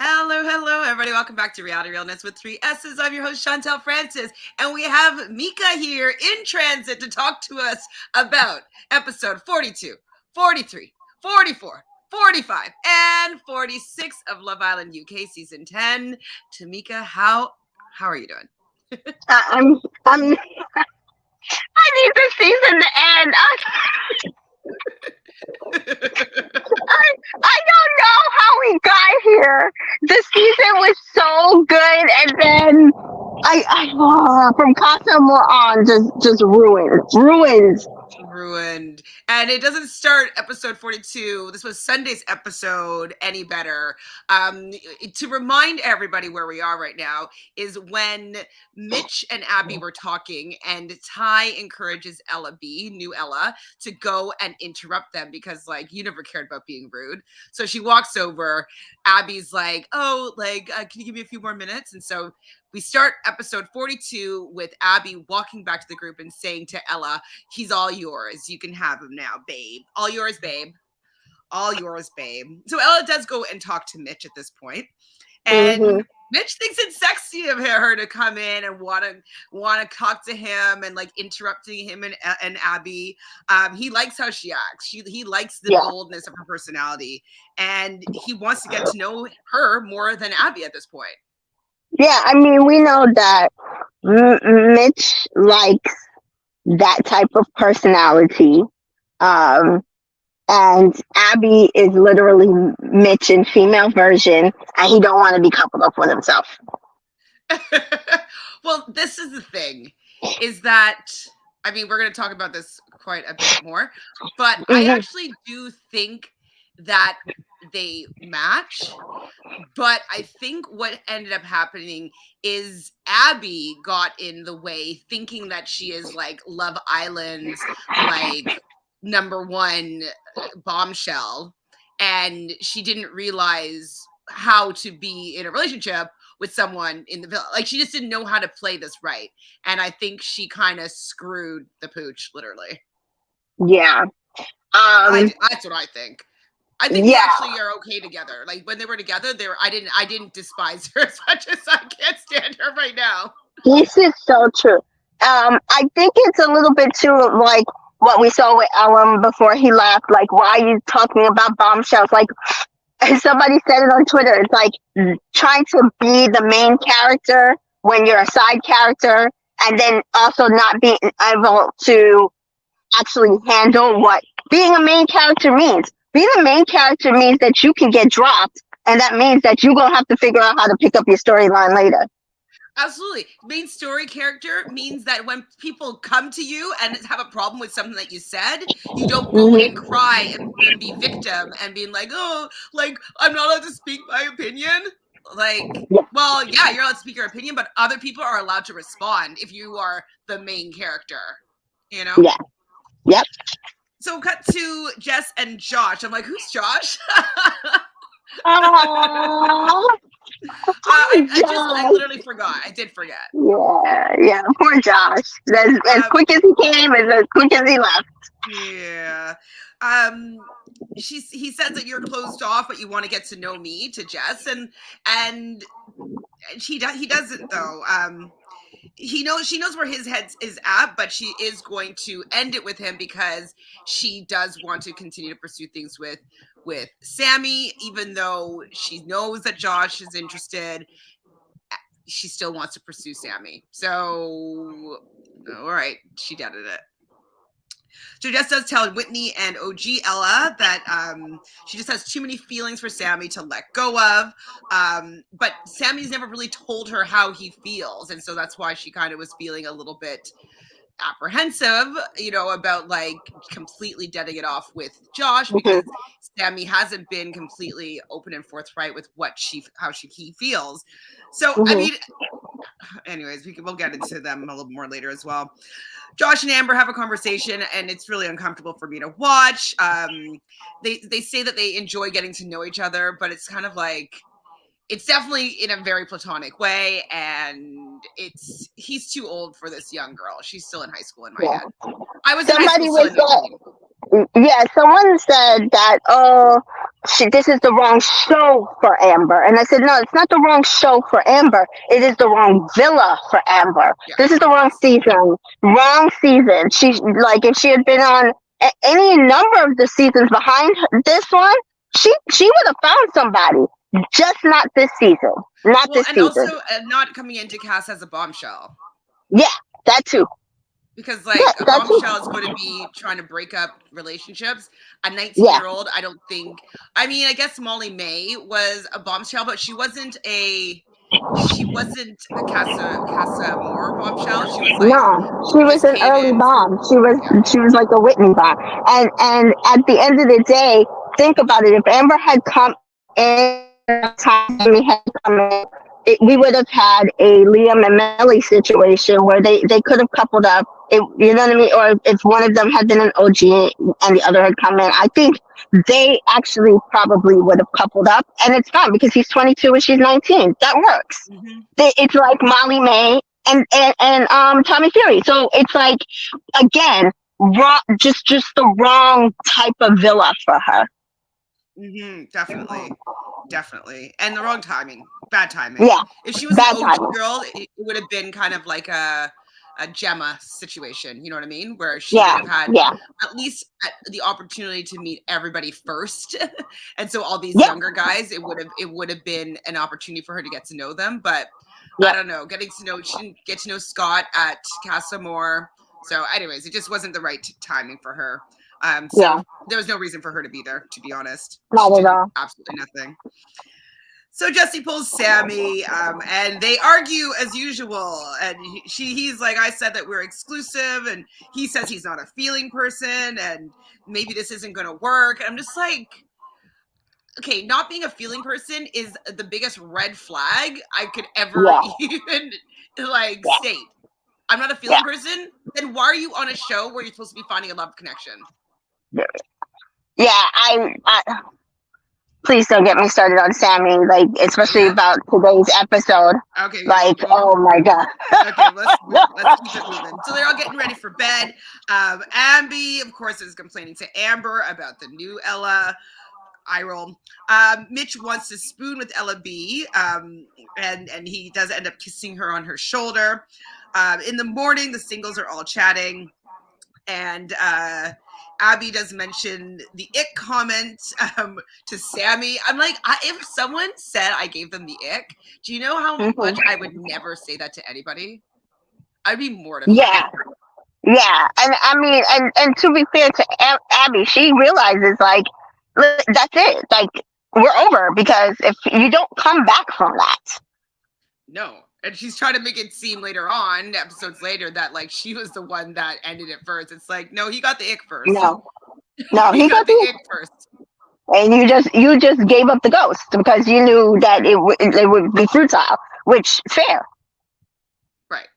Hello, everybody. Welcome back to Reality Realness with 3 S's. I'm your host, Chantele Francis, and we have Mika here in transit to talk to us about episode 42, 43, 44, 45, and 46 of Love Island UK season 10. Tamika, how are you doing? I'm. I need the season to end. I don't know how we got here. The season was so good, and then from CASA more on just ruined. Ruined. And it doesn't start episode 42. This was Sunday's episode any better. To remind everybody where we are right now is when Mitch and Abby were talking and Ty encourages new Ella, to go and interrupt them because like you never cared about being rude. So she walks over. Abby's like, oh, like, can you give me a few more minutes? And so we start episode 42 with Abby walking back to the group and saying to Ella, he's all yours. You can have him now, babe. All yours, babe. All yours, babe. So Ella does go and talk to Mitch at this point. And Mitch thinks it's sexy of her to come in and want to talk to him and like interrupting him and Abby. He likes how she acts. He likes the boldness of her personality, and he wants to get to know her more than Abby at this point. Yeah, I mean, we know that Mitch likes that type of personality. And Abby is literally Mitch in female version, and he don't want to be coupled up with himself. Well, this is the thing, is that, I mean, we're going to talk about this quite a bit more, but I actually do think that they match. But I think what ended up happening is Abby got in the way, thinking that she is like Love Island's like #1 bombshell, and she didn't realize how to be in a relationship with someone in the village. Like, she just didn't know how to play this right, and I think she kind of screwed the pooch, literally. Yeah, that's what I think. I think they actually are okay together. Like, when they were together, I didn't despise her as much as I can't stand her right now. This is so true. I think it's a little bit too like what we saw with Ellen before he left. Like, why are you talking about bombshells? Like, somebody said it on Twitter. It's like trying to be the main character when you're a side character, and then also not being able to actually handle what being a main character means. Being a main character means that you can get dropped, and that means that you're going to have to figure out how to pick up your storyline later. Absolutely. Main story character means that when people come to you and have a problem with something that you said, you don't go and cry and be victim and being like, oh, like, I'm not allowed to speak my opinion. Like, well, yeah, you're allowed to speak your opinion, but other people are allowed to respond if you are the main character, you know? Yeah. Yep. So cut to Jess and Josh. I'm like, who's Josh? I literally forgot. I did forget. Yeah. Poor Josh. As quick as he came, as quick as he left. Yeah. He says that you're closed off, but you want to get to know me, to Jess, and he doesn't though. She knows where his head is at, but she is going to end it with him because she does want to continue to pursue things with Sammy, even though she knows that Josh is interested. She still wants to pursue Sammy. So, all right, she did it. So Jess does tell Whitney and OG Ella that she just has too many feelings for Sammy to let go of. But Sammy's never really told her how he feels. And so that's why she kind of was feeling a little bit apprehensive, about like completely deading it off with Josh, because Sammy hasn't been completely open and forthright with how he feels. So, I mean, anyways, we'll get into them a little more later as well. Josh and Amber have a conversation, and it's really uncomfortable for me to watch. They say that they enjoy getting to know each other, but it's kind of like, it's definitely in a very platonic way, and he's too old for this young girl. She's still in high school in my head. I was in high school. Yeah, someone said that, oh, this is the wrong show for Amber. And I said, no, it's not the wrong show for Amber. It is the wrong villa for Amber. Yeah, This is the wrong yes. season. Wrong season. She, like, if she had been on any number of the seasons behind this one, she would have found somebody. Just not this season. Not Well, this and season. also not coming into cast as a bombshell. Yeah, that too. Because Yeah, like a that too. bombshell is going to be trying to break up relationships. A 19-year-old Yeah. year old, I don't think. I mean, I guess Molly May was a bombshell, but she wasn't a Casa Moore bombshell. She was like No, the she was Chris an early Cavins. bomb. Yeah. She was like a Whitney bomb. And at the end of the day, think about it. If Amber had come in time, Amy had come in, we would have had a Liam and Melly situation where they could have coupled up. You know what I mean? Or if one of them had been an OG and the other had come in, I think they actually probably would have coupled up. And it's fine because he's 22 and she's 19. That works. Hmm. It's like Molly May and Tommy Fury. So it's like, again, wrong, just the wrong type of villa for her. Hmm. Definitely, and the wrong timing, bad timing. Yeah, If she was an bad OG timing. girl, it would have been kind of like a Gemma situation. You know what I mean? Where she would Yeah, have had yeah, at least the opportunity to meet everybody first, and so all these yep, younger guys, it would have been an opportunity for her to get to know them. But I yep, don't know, she didn't get to know Scott at Casa Moore. So, anyways, it just wasn't the right timing for her. yeah, So there was no reason for her to be there, to be honest. She not at did all. absolutely nothing. So Jesse pulls Sammy, and they argue as usual. And he's like, I said that we're exclusive, and he says he's not a feeling person, and maybe this isn't going to work. And I'm just like, okay, not being a feeling person is the biggest red flag I could ever Yeah, even like yeah, state. I'm not a yeah, feeling person. Then why are you on a show where you're supposed to be finding a love connection? yeah. Please don't get me started on Sammy, like Oh especially yeah. about today's episode. Okay. Like, Well, oh my god. okay, let's keep it moving. So they're all getting ready for bed. Amby, of course, is complaining to Amber about the new Ella. Eye roll. Mitch wants to spoon with Ella B, and he does end up kissing her on her shoulder. In the morning, the singles are all chatting, and Abby does mention the ick comment to Sammy. I'm like, if someone said I gave them the ick, do you know how Mhm. much I would never say that to anybody? I'd be mortified. Yeah, yeah, and I mean, and to be fair to Abby, she realizes like that's it. Like we're over because if you don't come back from that, No. And she's trying to make it seem later on, episodes later, that like she was the one that ended it first. It's like, no, he got the ick first. no, no, He he got got the the ick first. and you just gave up the ghost because you knew that it would be futile, which fair. Right.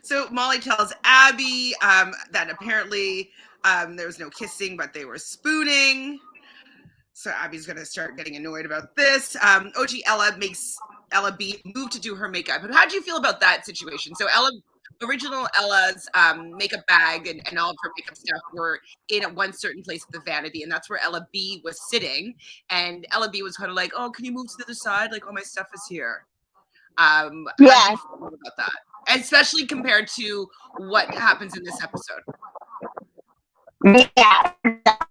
So Molly tells Abby that apparently there was no kissing, but they were spooning. So Abby's going to start getting annoyed about this. OG Ella makes Ella B move to do her makeup. But how do you feel about that situation? So original Ella's makeup bag and all of her makeup stuff were in one certain place at the vanity, and that's where Ella B was sitting. And Ella B was kind of like, "Oh, can you move to the other side? Like, all my stuff is here." How do Yeah, you feel about that? Especially compared to what happens in this episode. yeah.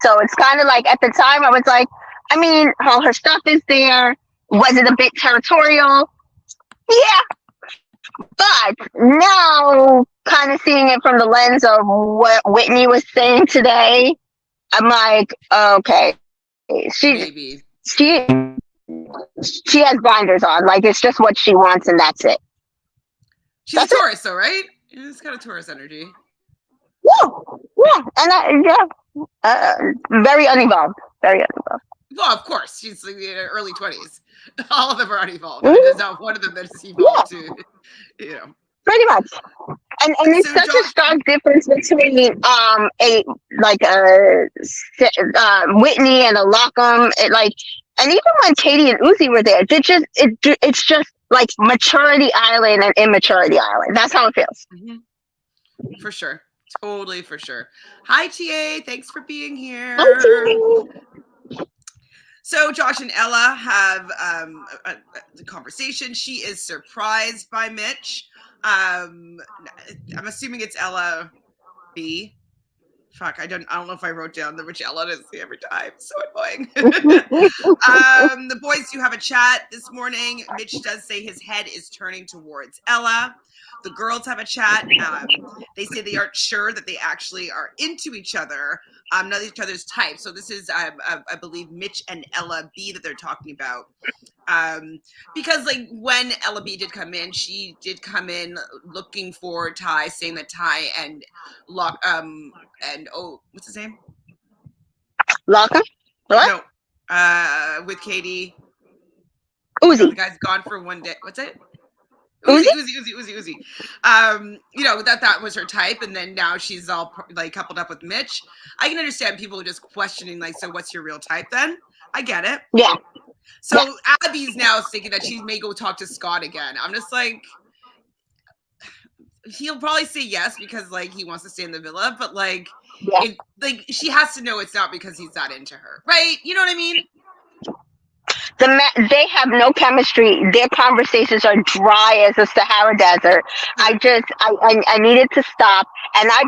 So it's kind of like at the time I was like, I mean, all her stuff is there. Was it a bit territorial? Yeah, but now kind of seeing it from the lens of what Whitney was saying today, I'm like, okay, Maybe. she she has blinders on. Like it's just what she wants, and that's it. She's a That's it. Taurus, though, right? It's got a Taurus energy. Yeah, yeah, and very unevolved. Very unevolved. Well, of course, she's in her early 20s. All of them are unevolved. Mhm. There's not one of them that's Yeah, evolved to, you know. pretty much. And it's So such a John, stark difference between a like a Whitney and a Lockham. It like, and even when Katie and Uzi were there, it's just like maturity island and immaturity island. That's how it feels. mm-hmm, for sure. Totally, for sure. Hi, TA. Thanks for being here. Okay. So Josh and Ella have the conversation. She is surprised by Mitch. I'm assuming it's Ella B. Fuck, I don't know if I wrote down the which Ella is every time. So annoying. The boys do have a chat this morning. Mitch does say his head is turning towards Ella. The girls have a chat. They say they aren't sure that they actually are into each other, not each other's type. So this is, I believe, Mitch and Ella B that they're talking about. Because like when Ella B did come in, she did come in looking for Ty, saying that Ty and what's his name? Locker? What? No, with Katie. Uzi. No, the guy's gone for one day. What's it? Uzi? Uzi. That was her type, and then now she's all like coupled up with Mitch. I can understand people just questioning, like, so what's your real type then? I get it. Yeah. So yeah. Abby's now thinking that she may go talk to Scott again. I'm just like, he'll probably say yes because like he wants to stay in the villa, but like, like she has to know it's not because he's that into her, right? You know what I mean? They have no chemistry. Their conversations are dry as the Sahara Desert. I needed to stop, and I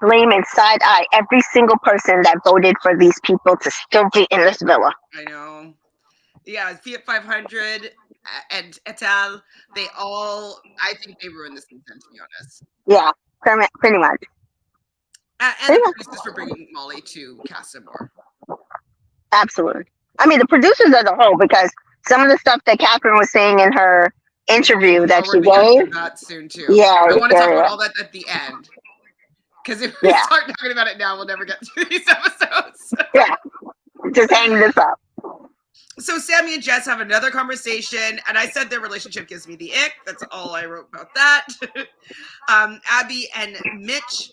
blame in side eye every single person that voted for these people to still be in this villa. I know. Yeah, Fiat 500 and et al. They all, I think they ruined this season, to be honest. Yeah, pretty much. And the producers for bringing Molly to CASA more. Absolutely. I mean, the producers as a whole, because some of the stuff that Catherine was saying in her interview that she gave. That soon too. Yeah, I want to talk about all that at the end. Because if we start talking about it now, we'll never get through these episodes. Yeah, just hang this up. So Sammy and Jess have another conversation, and I said their relationship gives me the ick. That's all I wrote about that. Abby and Mitch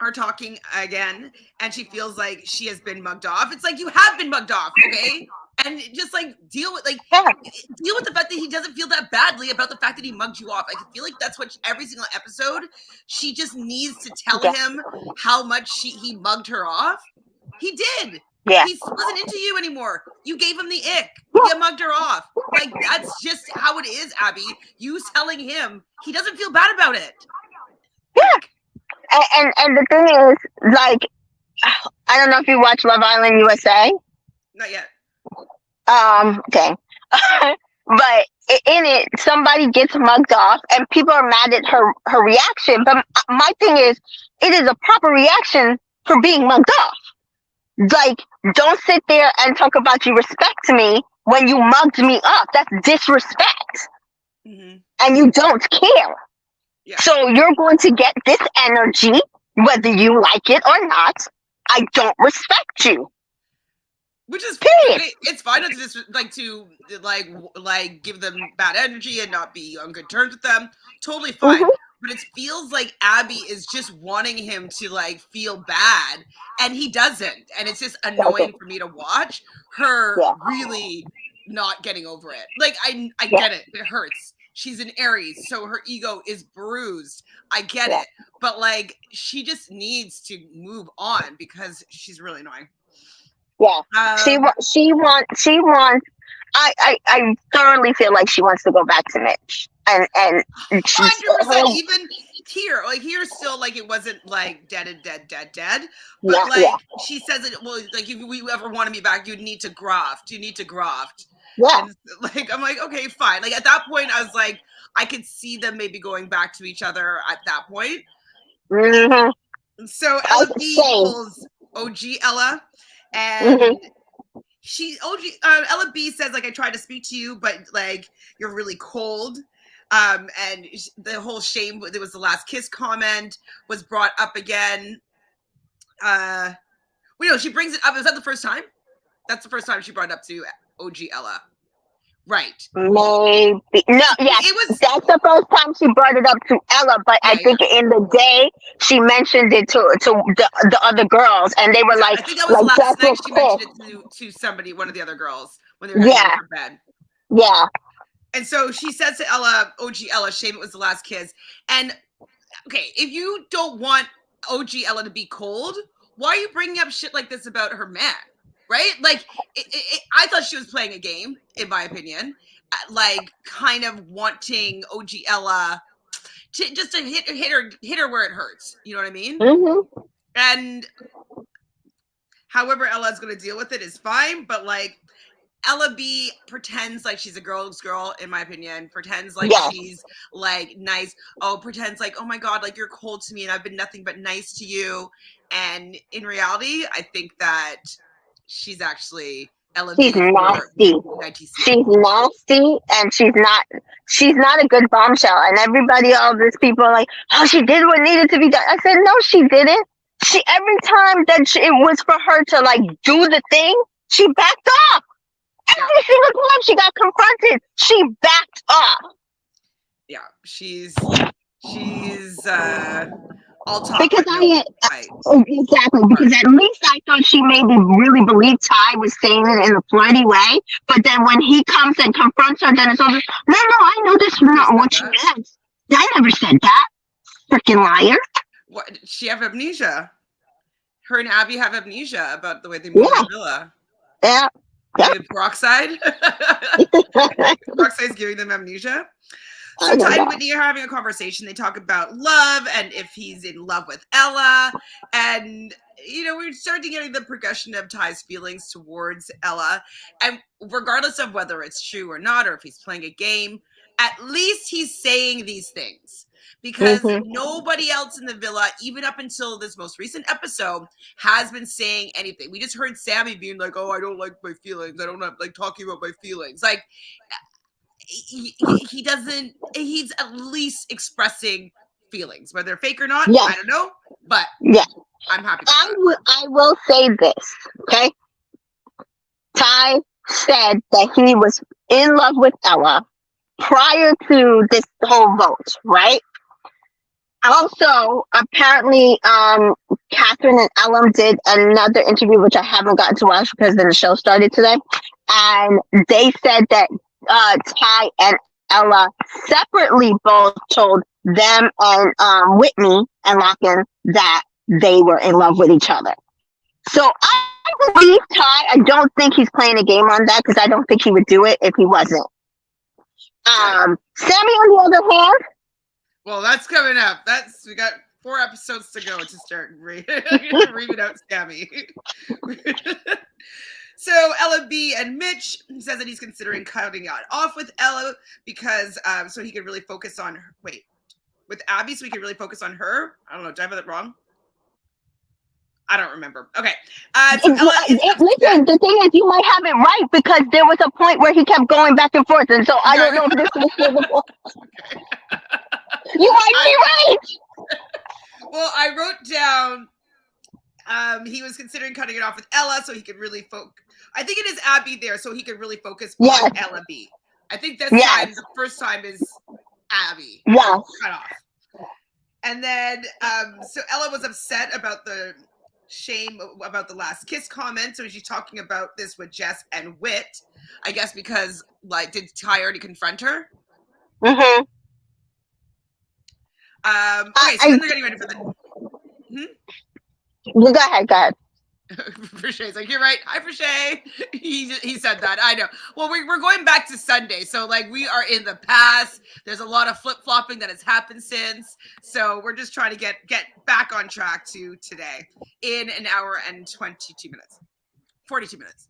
are talking again, and she feels like she has been mugged off. It's like, you have been mugged off, okay? And just like deal with the fact that he doesn't feel that badly about the fact that he mugged you off. I feel like that's what every single episode, she just needs to tell him how much he mugged her off. He did. Yeah. He wasn't into you anymore. You gave him the ick. You mugged her off. Like, that's just how it is, Abby. You telling him, he doesn't feel bad about it. Yeah. And the thing is, like, I don't know if you watch Love Island USA. Not yet. Okay. But in it, somebody gets mugged off, and people are mad at her reaction. But my thing is, it is a proper reaction for being mugged off. Like, don't sit there and talk about you respect me when you mugged me up. That's disrespect. Mm-hmm. And you don't care. Yeah. So you're going to get this energy, whether you like it or not. I don't respect you. Which is period. It's fine to just like give them bad energy and not be on good terms with them. Totally fine. Mm-hmm. But it feels like Abby is just wanting him to like feel bad, and he doesn't. And it's just annoying for me to watch her really not getting over it. Like, I get it. It hurts. She's an Aries, so her ego is bruised. I get it. But like, she just needs to move on because she's really annoying. Yeah. She wants I thoroughly feel like she wants to go back to Mitch. And 100%, even here, like here's still like it wasn't like dead. But she says it, well, like if we ever wanted me back, you need to graft. Yeah. And like, I'm like, okay, fine. Like at that point, I was like, I could see them maybe going back to each other at that point. Mm-hmm. So Ella B pulls OG Ella, and Ella B says, like, I tried to speak to you, but like you're really cold. And the whole shame, it was the last kiss comment was brought up again. She brings it up. Is that the first time? That's the first time she brought it up to OG Ella. Right. Maybe. No, yeah. That's the first time she brought it up to Ella, but I think in the day she mentioned it to the other girls, and they were like, I think that was like, last night she mentioned it to somebody, one of the other girls, when they were going to bed. Yeah. And so she says to Ella, OG Ella, shame it was the last kiss. And okay, if you don't want OG Ella to be cold, why are you bringing up shit like this about her man? Right? Like, I thought she was playing a game, in my opinion. Like, kind of wanting OG Ella just to hit her where it hurts. You know what I mean? Mm-hmm. And however Ella's going to deal with it is fine, but like, Ella B pretends like she's a girl's girl, in my opinion. Pretends like Yes. she's like nice. Oh, pretends like, oh my God, like you're cold to me and I've been nothing but nice to you. And in reality, I think that she's actually Ella She's B for nasty. ITC. She's nasty, and she's not a good bombshell. And everybody, all these people are like, oh, she did what needed to be done. I said, no, she didn't. She every time that it was for her to like do the thing, she backed off. Every single time she got confronted, she backed off. Yeah, she's all talk Because but no fight. exactly, because at least I thought she maybe really believed Ty was saying it in a flirty way. But then when he comes and confronts her, then it's all no, I know this is not what she meant. I never said that. Freaking liar. What, she have amnesia? Her and Abby have amnesia about the way they moved the villa. Yeah. Yep. Peroxide. Peroxide's giving them amnesia. So Ty and Whitney are having a conversation. They talk about love and if he's in love with Ella. And, you know, we're starting getting the progression of Ty's feelings towards Ella. And regardless of whether it's true or not, or if he's playing a game, at least he's saying these things. Because nobody else in the villa, even up until this most recent episode, has been saying anything. We just heard Sammy being like, oh, I don't like my feelings. I don't like talking about my feelings. Like, he doesn't, he's at least expressing feelings. Whether they're fake or not, I don't know. But I'm happy with that. I will say this, okay? Ty said that he was in love with Ella prior to this whole vote, right? Also, apparently, Catherine and Ellen did another interview, which I haven't gotten to watch because the show started today. And they said that Ty and Ella separately both told them and Whitney and Locken that they were in love with each other. So I believe Ty. I don't think he's playing a game on that because I don't think he would do it if he wasn't. Sammy, on the other hand. Well, that's coming up. We got 4 episodes to go to start reading out Sammy. So Ella B and Mitch says that he's considering cutting it off with Ella because so he could really focus on her. Wait, with Abby, so he could really focus on her. I don't know. Did I have that wrong? I don't remember. Okay. So listen, the thing is, you might have it right because there was a point where he kept going back and forth, and so I don't know if this was still the point. You might be right. Well, I wrote down he was considering cutting it off with Ella so he could really focus. I think it is Abby there, so he could really focus on Ella B. I think this time, the first time is Abby. Yeah. Cut off. And then, so Ella was upset about the shame about the last kiss comment. So she's talking about this with Jess and Whit. I guess because, like, did Ty already confront her? Mm-hmm. Okay, so then they're getting ready for the... Go ahead. Friché's like, you're right. Hi, Friché. He said that. I know. Well, we're going back to Sunday. So, like, we are in the past. There's a lot of flip-flopping that has happened since. So we're just trying to get back on track to today in an hour and 42 minutes. 42 minutes.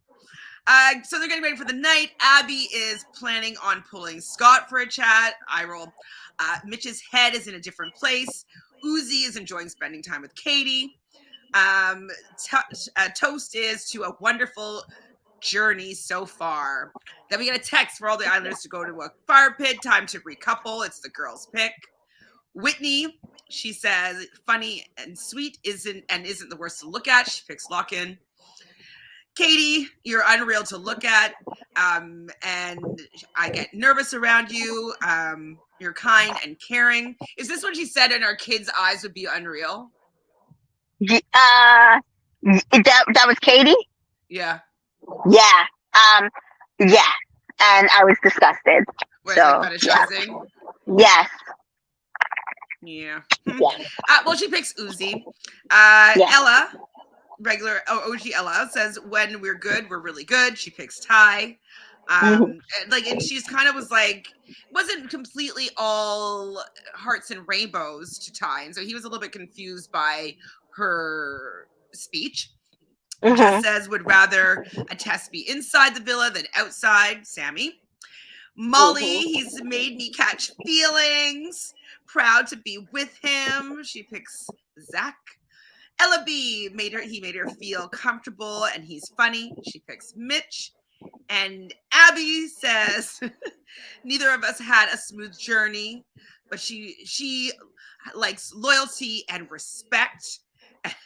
So they're getting ready for the night. Abby is planning on pulling Scott for a chat. I roll. Mitch's head is in a different place. Uzi is enjoying spending time with Katie. Toast is to a wonderful journey so far. Then we get a text for all the Islanders to go to a fire pit. Time to recouple. It's the girls' pick. Whitney, she says, funny and sweet isn't the worst to look at. She picks Lock-In. Katie, you're unreal to look at, and I get nervous around you. You're kind and caring. Is this what she said in our kids' eyes would be unreal? That was Katie? Yeah. Yeah. Yeah. And I was disgusted. Wait, so, like fetishizing? Yes. Yeah. Yeah. Well, she picks Uzi. Yeah. Ella, regular OG Ella, says when we're good, we're really good. She picks Ty. Hmm. And she's kind of was like, wasn't completely all hearts and rainbows to Ty, and so he was a little bit confused by her speech. Jess Hmm. says would rather a test be inside the villa than outside. Sammy. Molly, Hmm. he's made me catch feelings. Proud to be with him. She picks Zach. Ella B he made her feel comfortable and he's funny. She picks Mitch. And Abby says neither of us had a smooth journey, but she likes loyalty and respect.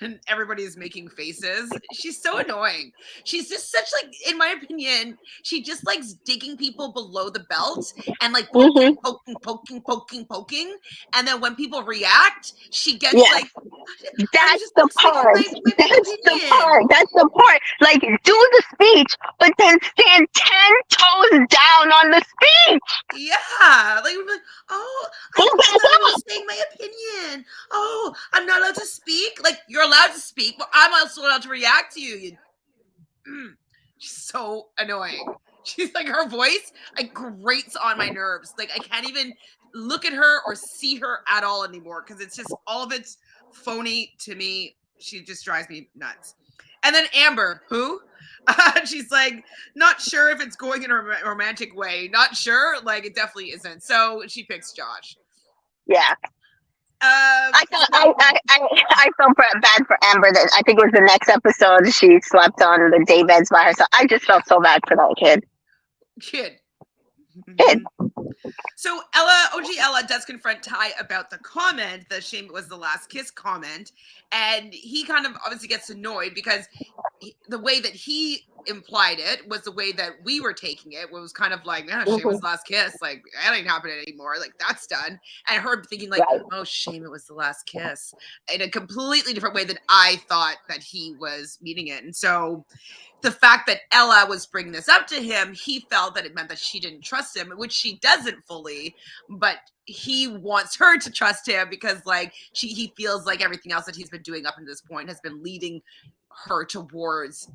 And everybody is making faces. She's so annoying. She's just such like, in my opinion, she just likes digging people below the belt and like Hmm. poking. And then when people react, she gets Yeah. like, I'm That's just the stating part. my That's the opinion. part. That's the part. Like, do the speech, but then stand 10 toes down on the speech. Yeah, like, oh, Go I back thought I up. was saying my opinion. Oh, I'm not allowed to speak. Like, you're allowed to speak, but I'm also allowed to react to you. She's so annoying. She's like, her voice like grates on my nerves. Like, I can't even look at her or see her at all anymore because it's just all of it's phony to me. She just drives me nuts. And then Amber, who? She's like, not sure if it's going in a romantic way. Not sure. Like, it definitely isn't. So she picks Josh. Yeah. Um, I thought so I felt bad for Amber that I think it was the next episode she slept on the day beds by herself. I just felt so bad for that kid. kid. Kid. So OG Ella does confront Ty about the comment, the shame it was the last kiss comment, and he kind of obviously gets annoyed because the way that he implied it was the way that we were taking it, was kind of like, oh, shame it was Hmm. the last kiss, like that ain't happening anymore, like that's done. And her thinking like, Right. oh, shame it was the last kiss, in a completely different way than I thought that he was meaning it. And so the fact that Ella was bringing this up to him, he felt that it meant that she didn't trust him, which she doesn't fully, but he wants her to trust him because like he feels like everything else that he's been doing up to this point has been leading her towards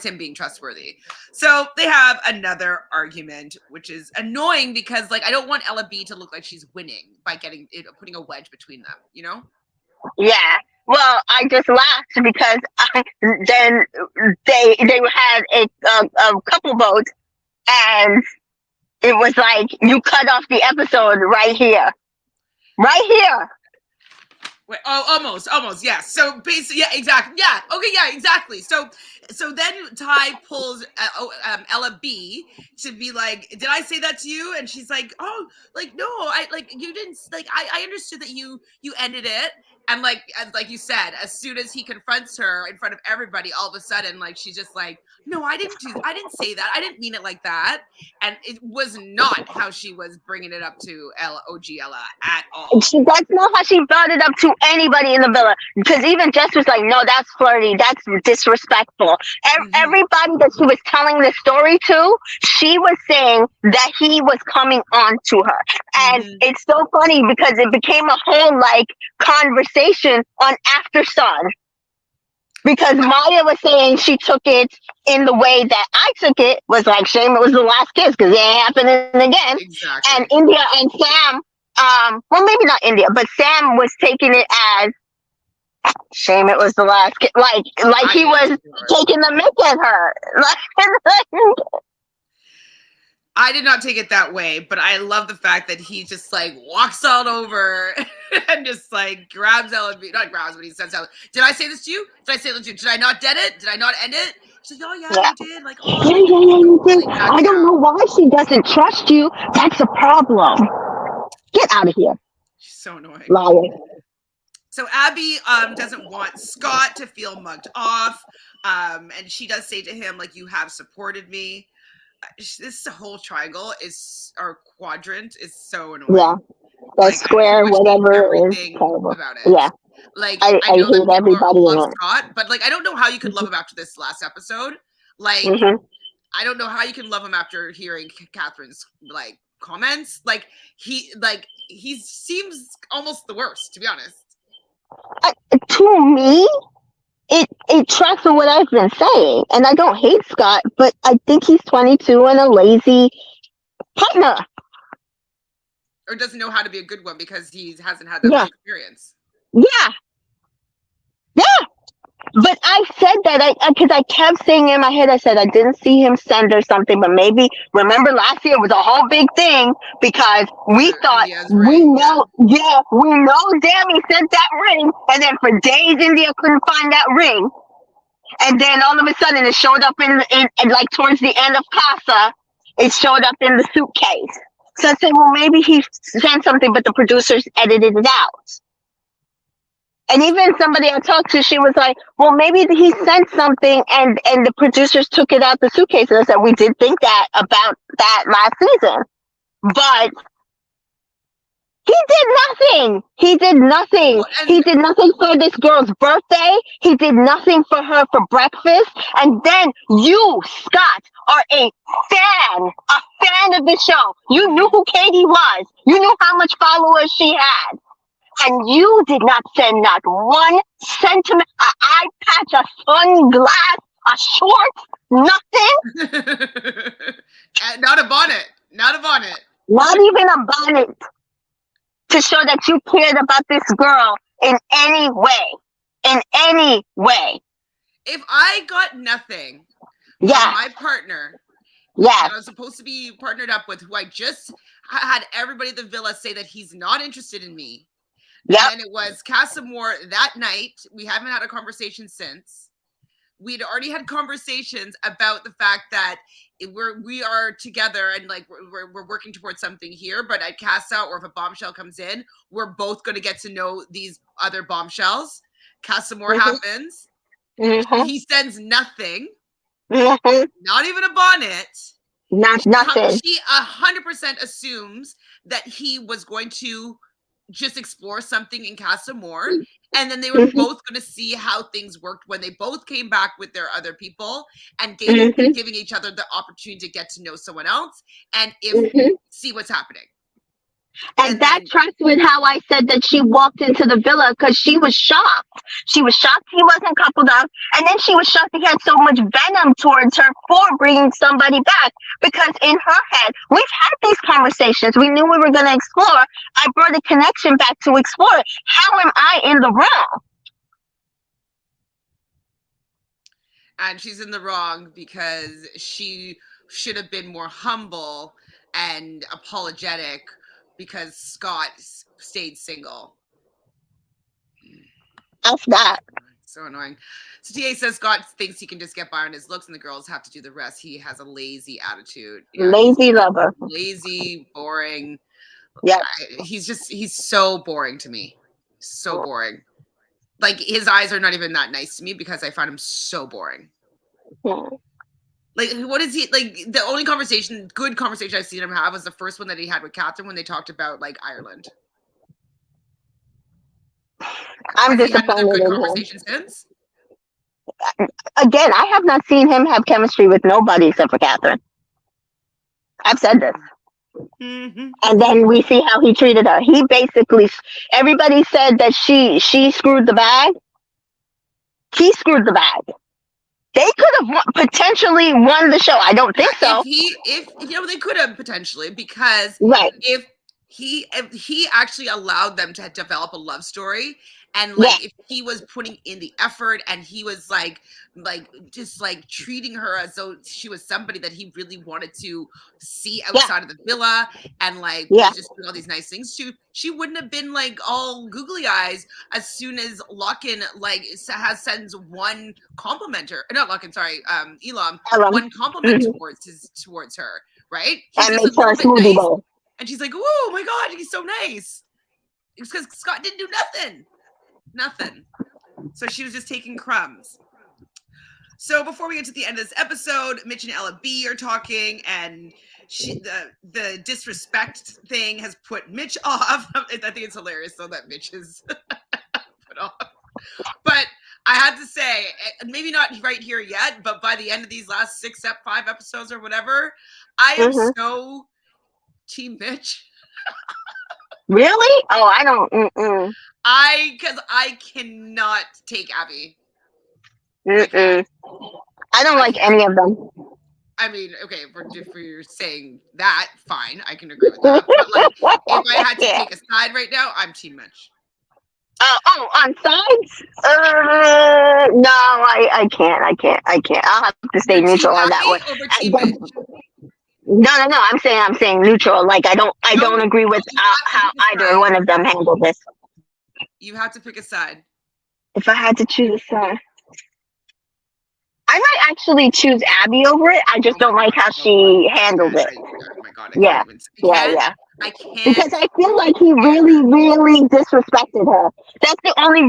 him being trustworthy. So they have another argument, which is annoying because like I don't want Ella B to look like she's winning by putting a wedge between them, you know? Yeah. Well, I just laughed because then they had a couple votes, and it was like you cut off the episode right here, right here. Wait, oh, almost, yeah. So basically, yeah, exactly, yeah, okay, yeah, exactly. So then Ty pulls Ella B to be like, "Did I say that to you?" And she's like, "Oh, like no, I like you didn't. Like I understood that you ended it." And like you said, as soon as he confronts her in front of everybody, all of a sudden, like she's just like, "No, I didn't say that. I didn't mean it like that." And it was not how she was bringing it up to OG Ella at all. That's not how she brought it up to anybody in the villa. Because even Jess was like, "No, that's flirty. That's disrespectful." Mm-hmm. Everybody that she was telling the story to, she was saying that he was coming on to her, and Mm-hmm. it's so funny because it became a whole like conversation on After Sun. Because Maya was saying she took it in the way that I took it, was like, shame it was the last kiss because it ain't happening again. And Exactly. India and Sam, well, maybe not India, but Sam was taking it as shame it was the last kiss. Like he was taking the mick at her. I did not take it that way, but I love the fact that he just like walks all over and just like grabs Ella B. Not grabs, but he says, "Did I say this to you? Did I say this to you? Did I not dead it? Did I not end it?" She's like, "Oh yeah, Yeah. you did." Like, Yeah, oh, yeah, like yeah, you did. really I don't know why she doesn't trust you. That's a problem. Get out of here, She's so annoying. liar. So Abby doesn't want Scott to feel mugged off, and she does say to him like, "You have supported me." This whole triangle is or quadrant is so annoying. Yeah, that Like I pretty square, much hate whatever, is everything terrible. about it. Yeah, Like I I know that hate people everybody love in it. Scott, but like I don't know how you could love him after this last episode. Like Hmm. I don't know how you can love him after hearing Catherine's like comments. Like he seems almost the worst, to be honest. To me, it tracks with what I've been saying, and I don't hate Scott, but I think he's 22 and a lazy partner. Or doesn't know how to be a good one because he hasn't had that Yeah, much experience. yeah, yeah. But I said that because I kept saying in my head, I said I didn't see him send her something, but maybe remember last year was a whole big thing because we thought India's we ring, know, yeah, we know Dammy sent that ring, and then for days India couldn't find that ring, and then all of a sudden it showed up in like towards the end of CASA, it showed up in the suitcase. So I said, well, maybe he sent something, but the producers edited it out. And even somebody I talked to, she was like, well, maybe he sent something and the producers took it out the suitcase. And I said, we did think that about that last season. But he did nothing. He did nothing. Well, He did nothing for this girl's birthday. He did nothing for her for breakfast. And then you, Scott, are a fan of the show. You knew who Katie was. You knew how much followers she had. And you did not send not one sentiment, an eye patch, a sunglass, a short, nothing. Not a bonnet. Not a bonnet. Not even a bonnet to show that you cared about this girl in any way. In any way. If I got nothing from my partner that I was supposed to be partnered up with, who I just had everybody at the villa say that he's not interested in me. Yep. And then it was CASA more that night. We haven't had a conversation since. We'd already had conversations about the fact that we are together and like we're working towards something here. But at CASA, or if a bombshell comes in, we're both going to get to know these other bombshells. CASA more happens. Mm-hmm. He sends nothing. Mm-hmm. Not even a bonnet. Nothing. She 100% assumes that he was going to just explore something in CASA more, and then they were both going to see how things worked when they both came back with their other people and giving each other the opportunity to get to know someone else and see what's happening. And that tracks with how I said that she walked into the villa because she was shocked. She was shocked he wasn't coupled up. And then she was shocked he had so much venom towards her for bringing somebody back. Because in her head, we've had these conversations. We knew we were going to explore. I brought a connection back to explore it. How am I in the wrong? And she's in the wrong because she should have been more humble and apologetic because Scott stayed single. That's that. So annoying. So TA says Scott thinks he can just get by on his looks and the girls have to do the rest. He has a lazy attitude. Yeah, lazy lover. Lazy, boring. Yeah. He's so boring to me. So boring. Like his eyes are not even that nice to me because I find him so boring. Yeah. Like, what is he like? The only good conversation I've seen him have was the first one that he had with Catherine when they talked about like Ireland. I'm disappointed. Had another good conversation since. Again, I have not seen him have chemistry with nobody except for Catherine. I've said this. Mm-hmm. And then we see how he treated her. He basically, everybody said that she screwed the bag. He screwed the bag. They could have potentially won the show. I don't think so. If they could have potentially, because if he actually allowed them to develop a love story, and like if he was putting in the effort and he was like just like treating her as though she was somebody that he really wanted to see outside of the villa and like just doing all these nice things to, she wouldn't have been like all googly eyes as soon as Lockin like sends one compliment her, not Lockin, sorry, Elam, one compliment towards her, right? He's and just makes her a smoothie bowl. And she's like, "Oh my God, he's so nice." It's because Scott didn't do nothing. So she was just taking crumbs. So before we get to the end of this episode, Mitch and Ella B are talking, and the disrespect thing has put Mitch off. I think it's hilarious though that Mitch is put off. But I had to say, maybe not right here yet, but by the end of these last 5 episodes or whatever, I am so Team Mitch. Really? Oh, I don't. Because I cannot take Abby. I I can't. don't I like can't. any of them. I mean, okay, if you're saying that, fine, I can agree with that. But like, if I had to Yeah. take a side right now, I'm Team Mitch. On sides? No, I can't. I'll have to stay You're Team neutral on that one. Abby over Team Mitch. No. I'm saying neutral. Like I No, don't agree with you have to how pick a either side. one of them handled this. You have to pick a side. If I had to choose a side, I might actually choose Abby over it. I just Oh my don't like god, how no, I she handled can't. it. Oh my god, I can't Yeah, even. I yeah, can't. yeah. I can't Because I feel like he stand her. really disrespected her. That's the only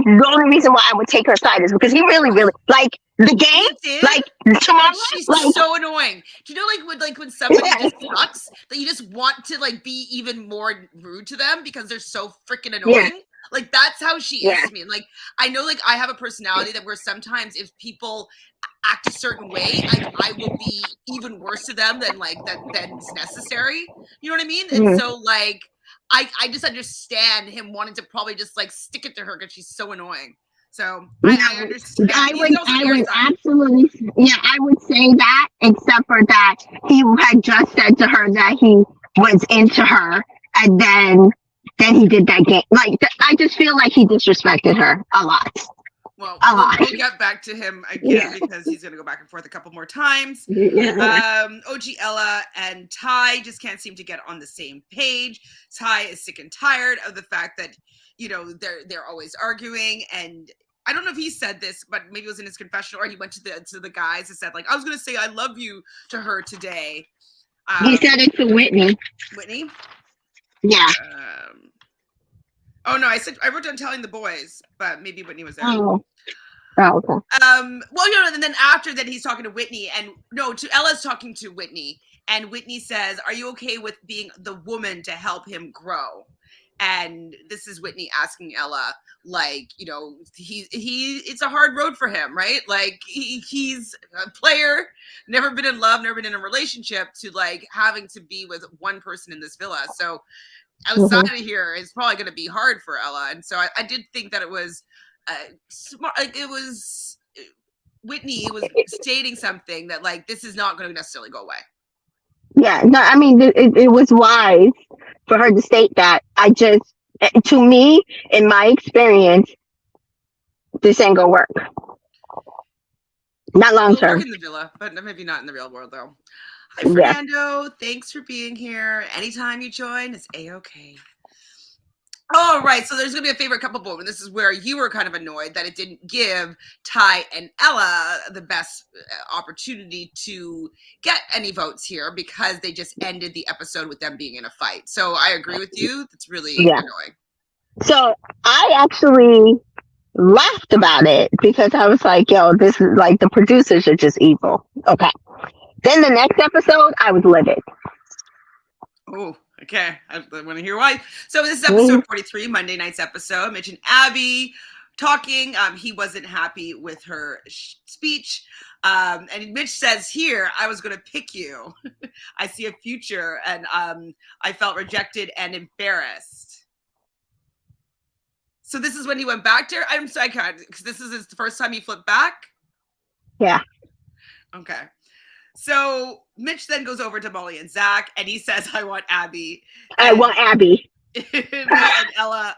reason why I would take her side is because he really like the game, He did, like tomorrow, but she's like so annoying. Do you know, like when somebody yeah, just sucks, that you just want to like be even more rude to them because they're so freaking yeah, annoying? Like that's how she is yeah, to me. And like I know, like I have a personality that where sometimes if people act a certain way, I will be even worse to them than's necessary. You know what I mean? And mm, so like I just understand him wanting to probably just like stick it to her because she's so annoying. So I no. understand. He's also on I your would side. absolutely, yeah, I would say that, except for that he had just said to her that he was into her, and then he did that game. Like I just feel like he disrespected her a lot, Well, a we'll lot. we'll get back to him again Yeah, because he's gonna go back and forth a couple more times. yeah. OG Ella and Ty just can't seem to get on the same page. Ty is sick and tired of the fact that they're always arguing, and I don't know if he said this, but maybe it was in his confessional or he went to the guys and said like I was gonna say I love you to her today. He said it to Whitney. Whitney. Yeah. Um, oh no, I wrote down telling the boys, but maybe Whitney was there. Oh. Oh, okay. Well, and then after that, he's talking to Whitney, and no, to Ella's talking to Whitney, and Whitney says, "Are you okay with being the woman to help him grow?" And this is Whitney asking Ella, like, it's a hard road for him, right? Like he's a player, never been in love, never been in a relationship, to like having to be with one person in this villa. So outside Mm-hmm. of here, it's probably going to be hard for Ella. And so I did think that it was smart. Like it was Whitney was stating something that like this is not going to necessarily go away. Yeah. No, I mean, it was wise for her to state that. To me, in my experience, this ain't gonna work. Not long It'll work term. in the villa, but maybe not in the real world though. Hi, Yeah. Fernando. Thanks for being here. Anytime you join, it's A-okay. All right, so there's going to be a favorite couple vote, and this is where you were kind of annoyed that it didn't give Ty and Ella the best opportunity to get any votes here because they just ended the episode with them being in a fight. So I agree with you. That's really Yeah. annoying. So I actually laughed about it because I was like, yo, this is like the producers are just evil. Okay. Then the next episode, I was livid. Oh, okay. I want to hear why. So this is Mm-hmm. episode 43, Monday night's episode. Mitch and Abby talking. He wasn't happy with her speech. And Mitch says here, I was going to pick you. I see a future. And I felt rejected and embarrassed. So this is when he went back to her. I'm sorry, because this is the first time he flipped back. Yeah. Okay. So Mitch then goes over to Molly and Zach, and he says, "I want Abby." I want Abby. And Ella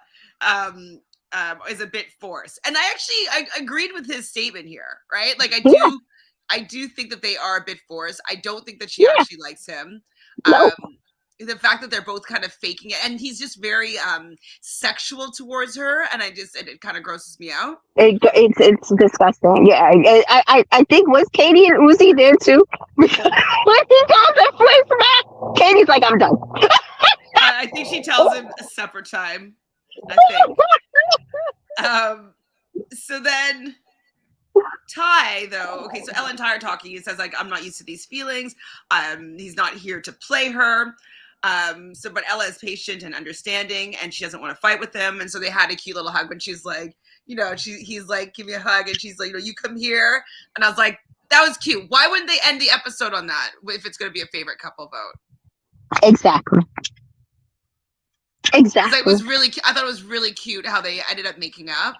is a bit forced, and I agreed with his statement here, right? Like I do think that they are a bit forced. I don't think that she actually likes him. No. The fact that they're both kind of faking it, and he's just very sexual towards her, and it kind of grosses me out. It's disgusting. Yeah, I think was Katie and Uzi there too? Because when he goes and flips back, Katie's like, I'm done. I think she tells him a separate time. I think. So then Ty, though, okay, so Ella and Ty are talking. He says, like, I'm not used to these feelings. He's not here to play her. But Ella is patient and understanding, and she doesn't want to fight with him. And so they had a cute little hug when she's like, he's like, give me a hug. And she's like, you come here. And I was like, that was cute. Why wouldn't they end the episode on that if it's going to be a favorite couple vote? Exactly. Exactly. I thought it was really cute how they ended up making up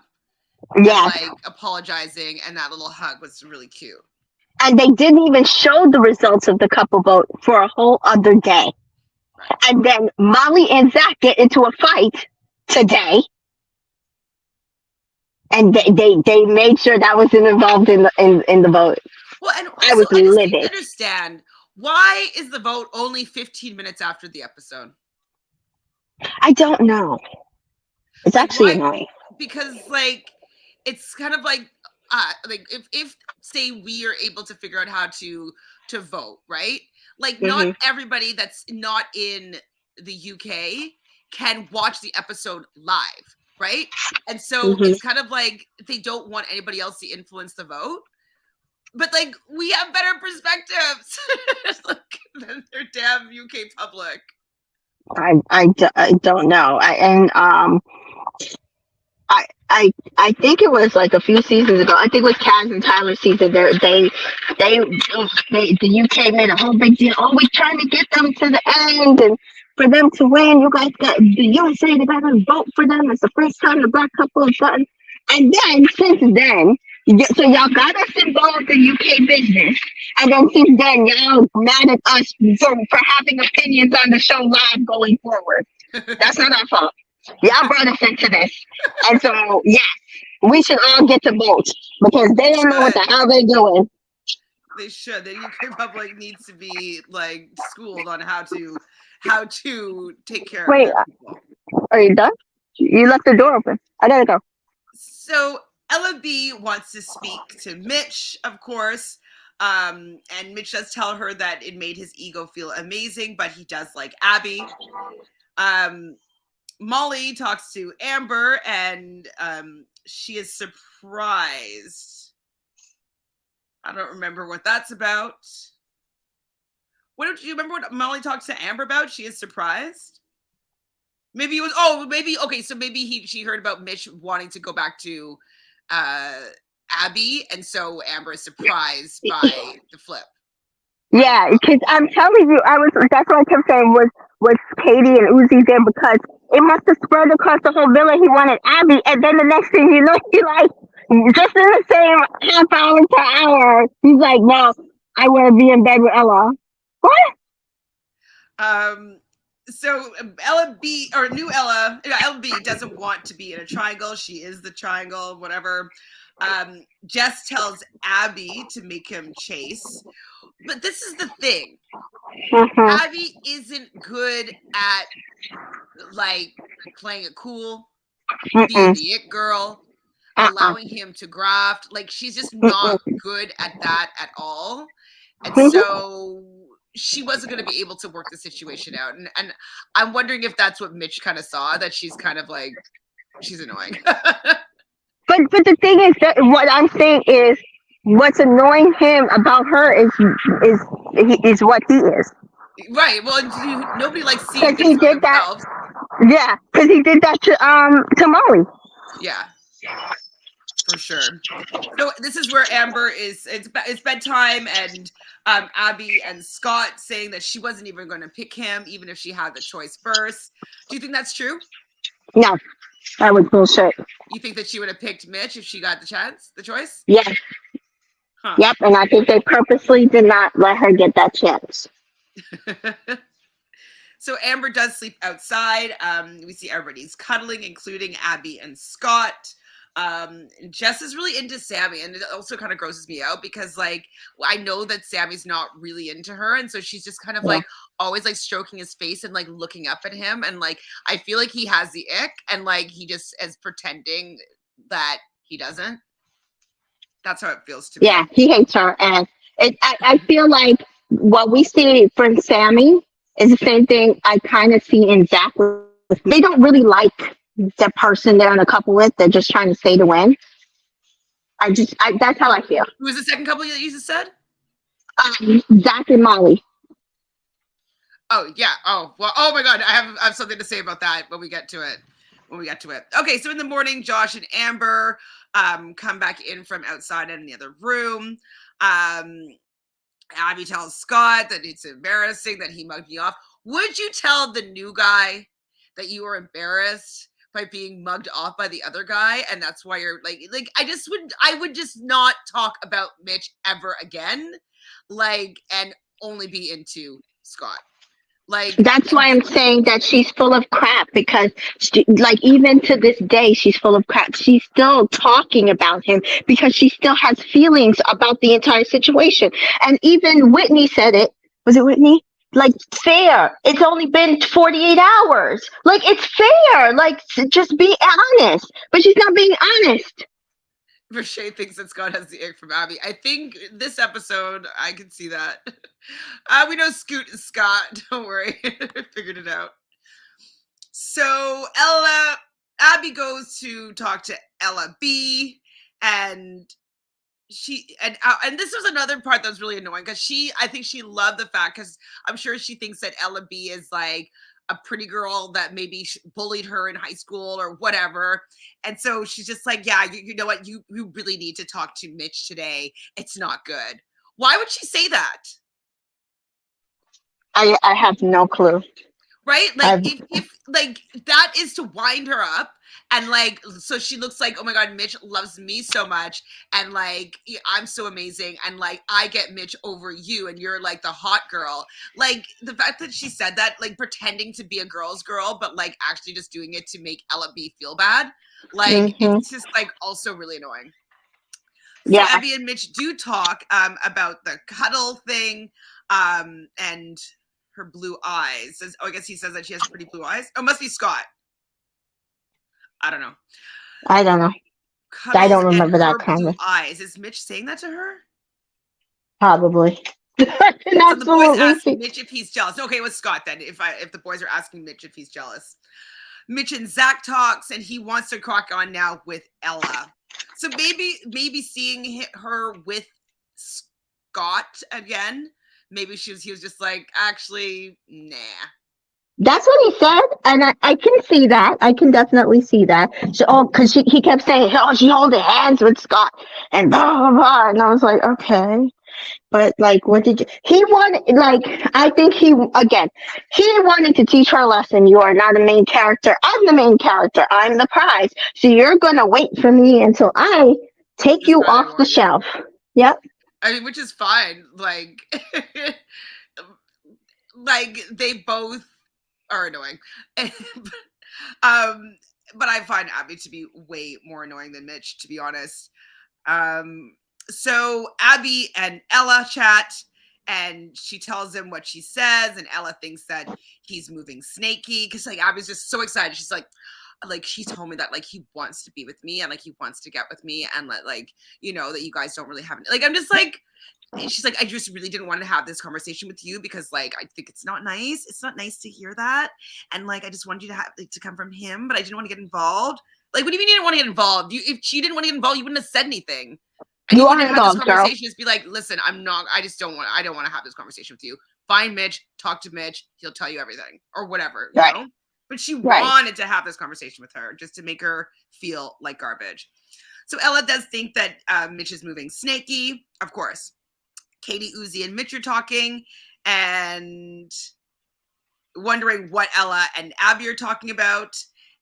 and Yes. like apologizing, and that little hug was really cute. And they didn't even show the results of the couple vote for a whole other day. Right. And then Molly and Zach get into a fight today, and they made sure that wasn't involved in the vote. Well, and I also was I just didn't livid. understand, why is the vote only 15 minutes after the episode? I don't know. It's Like, actually why? annoying. Because like it's kind of like if say we are able to figure out how to vote, right? Like, not Hmm. everybody that's not in the UK can watch the episode live, right? And so Hmm. it's kind of like they don't want anybody else to influence the vote. But like, we have better perspectives than their damn UK public. I don't know. I think it was like a few seasons ago. I think it was Kaz and Tyler's season. The UK made a whole big deal. Oh, we're trying to get them to the end and for them to win. You guys got the USA. They got to vote for them. It's the first time the black couple has done. And then since then, so y'all got us involved in UK business. And then since then, y'all mad at us for having opinions on the show live going forward. That's not our fault. Y'all brought us into this. And so, yes, we should all get to vote because they don't know what the hell they're doing. They should. The UK public needs to be like schooled on how to take care of Wait, their people. are you done? You left the door open. I gotta go. So Ella B wants to speak to Mitch, of course. And Mitch does tell her that it made his ego feel amazing, but he does like Abby. Molly talks to Amber, and she is surprised. I don't remember what that's about. What do you remember what Molly talks to Amber about? She is surprised. Maybe it was maybe okay, so maybe she heard about Mitch wanting to go back to Abby, and so Amber is surprised by the flip. Yeah, because I'm telling you, that's what I kept saying was Katie and Uzi there because it must have spread across the whole villa. He wanted Abby, and then the next thing you know, he like just in the same half hour to hour, he's like, no, I want to be in bed with Ella. What? So Ella B or new Ella, Ella B doesn't want to be in a triangle. She is the triangle, whatever. Jess tells Abby to make him chase. But this is the thing. Mm-hmm. Abby isn't good at like playing it cool, being Mm-mm. the it girl, Uh-uh. allowing him to graft. Like, she's just not good at that at all. And Mm-mm. so she wasn't going to be able to work the situation out. And I'm wondering if that's what Mitch kind of saw, that she's kind of like, she's annoying. But the thing is that what I'm saying is what's annoying him about her is what he is. Right. Well, nobody likes seeing Because he things about did that. themselves. Yeah, because he did that to Molly. Yeah, for sure. So this is where Amber is. It's bedtime, and Abby and Scott saying that she wasn't even going to pick him, even if she had the choice first. Do you think that's true? No, that was bullshit. You think that she would have picked Mitch if she got the choice? Yes. Huh. Yep, and I think they purposely did not let her get that chance. So Amber does sleep outside. We see everybody's cuddling, including Abby and Scott. Jess is really into Sammy, and it also kind of grosses me out because, like, I know that Sammy's not really into her, and so she's just kind of Yeah. like always like stroking his face and like looking up at him, and like I feel like he has the ick, and like he just is pretending that he doesn't. That's how it feels to me. Yeah, he hates her, and I feel like what we see from Sammy is the same thing I kind of see in Zach. They don't really like the person they're in a couple with. They're just trying to stay to win. That's how I feel. Who was the second couple that you just said? Zach and Molly. Oh yeah. Oh well. Oh my God. I have something to say about that when we get to it. Okay. So in the morning, Josh and Amber come back in from outside in the other room. Abby tells Scott that it's embarrassing that he mugged me off. Would you tell the new guy that you were embarrassed by being mugged off by the other guy, and that's why you're like I would just not talk about Mitch ever again, like, and only be into Scott. Like, That's why I'm saying that she's full of crap because, like, even to this day, she's full of crap. She's still talking about him because she still has feelings about the entire situation. And even Whitney said it. Was it Whitney? Like, fair. It's only been 48 hours. Like, it's fair. Like, just be honest. But she's not being honest. Rashay thinks that Scott has the ick from Abby. I think this episode, I can see that. We know Scoot is Scott. Don't worry. Figured it out. So Abby goes to talk to Ella B, and this was another part that was really annoying because I think she loved the fact, because I'm sure she thinks that Ella B is like a pretty girl that maybe bullied her in high school or whatever. And so she's just like, yeah, you know what? You really need to talk to Mitch today. It's not good. Why would she say that? I have no clue. Right? Like, if like that is to wind her up, and like, so she looks like, oh my God, Mitch loves me so much, and like, I'm so amazing, and like, I get Mitch over you, and you're like the hot girl. Like, the fact that she said that, like, pretending to be a girl's girl, but like actually just doing it to make Ella B feel bad, like, it's just like also really annoying. So Yeah. Abby and Mitch do talk about the cuddle thing, and her blue eyes. I guess he says that she has pretty blue eyes. Oh, must be Scott. I don't know. I don't know. Cuddles I don't remember that blue comment. eyes. Is Mitch saying that to her? Probably. So the boys ask Mitch if he's jealous. Okay, it was Scott then. If the boys are asking Mitch if he's jealous. Mitch and Zach talks, and he wants to crack on now with Ella. So maybe seeing her with Scott again, maybe he was just like, actually, nah. That's what he said, and I can see that. I can definitely see that. So, because he kept saying, "Oh, she holding hands with Scott," and blah blah blah, and I was like, okay, but like, what did you? He wanted, like, I think he wanted to teach her a lesson. You are not a main character. I'm the main character. I'm the prize. So you're gonna wait for me until I take you off the shelf. Yep. I mean, which is fine. Like, like, they both are annoying. But I find Abby to be way more annoying than Mitch, to be honest. So Abby and Ella chat, and she tells him what she says, and Ella thinks that he's moving snaky, because like Abby's just so excited. She's like he told me that like he wants to be with me, and like he wants to get with me, and like, you know, that you guys don't really have like, I'm just like, she's like, I just really didn't want to have this conversation with you because like I think it's not nice. It's not nice to hear that, and like I just wanted you to have like, to come from him, but I didn't want to get involved. Like, what do you mean you didn't want to get involved? If she didn't want to get involved, you wouldn't have said anything. And you wouldn't have had this conversation. Just be like, listen, I don't want to have this conversation with you. Find Mitch, talk to Mitch, he'll tell you everything or whatever, you know? But she wanted to have this conversation with her just to make her feel like garbage. So Ella does think that Mitch is moving snaky, of course. Katie, Uzi, and Mitch are talking and wondering what Ella and Abby are talking about.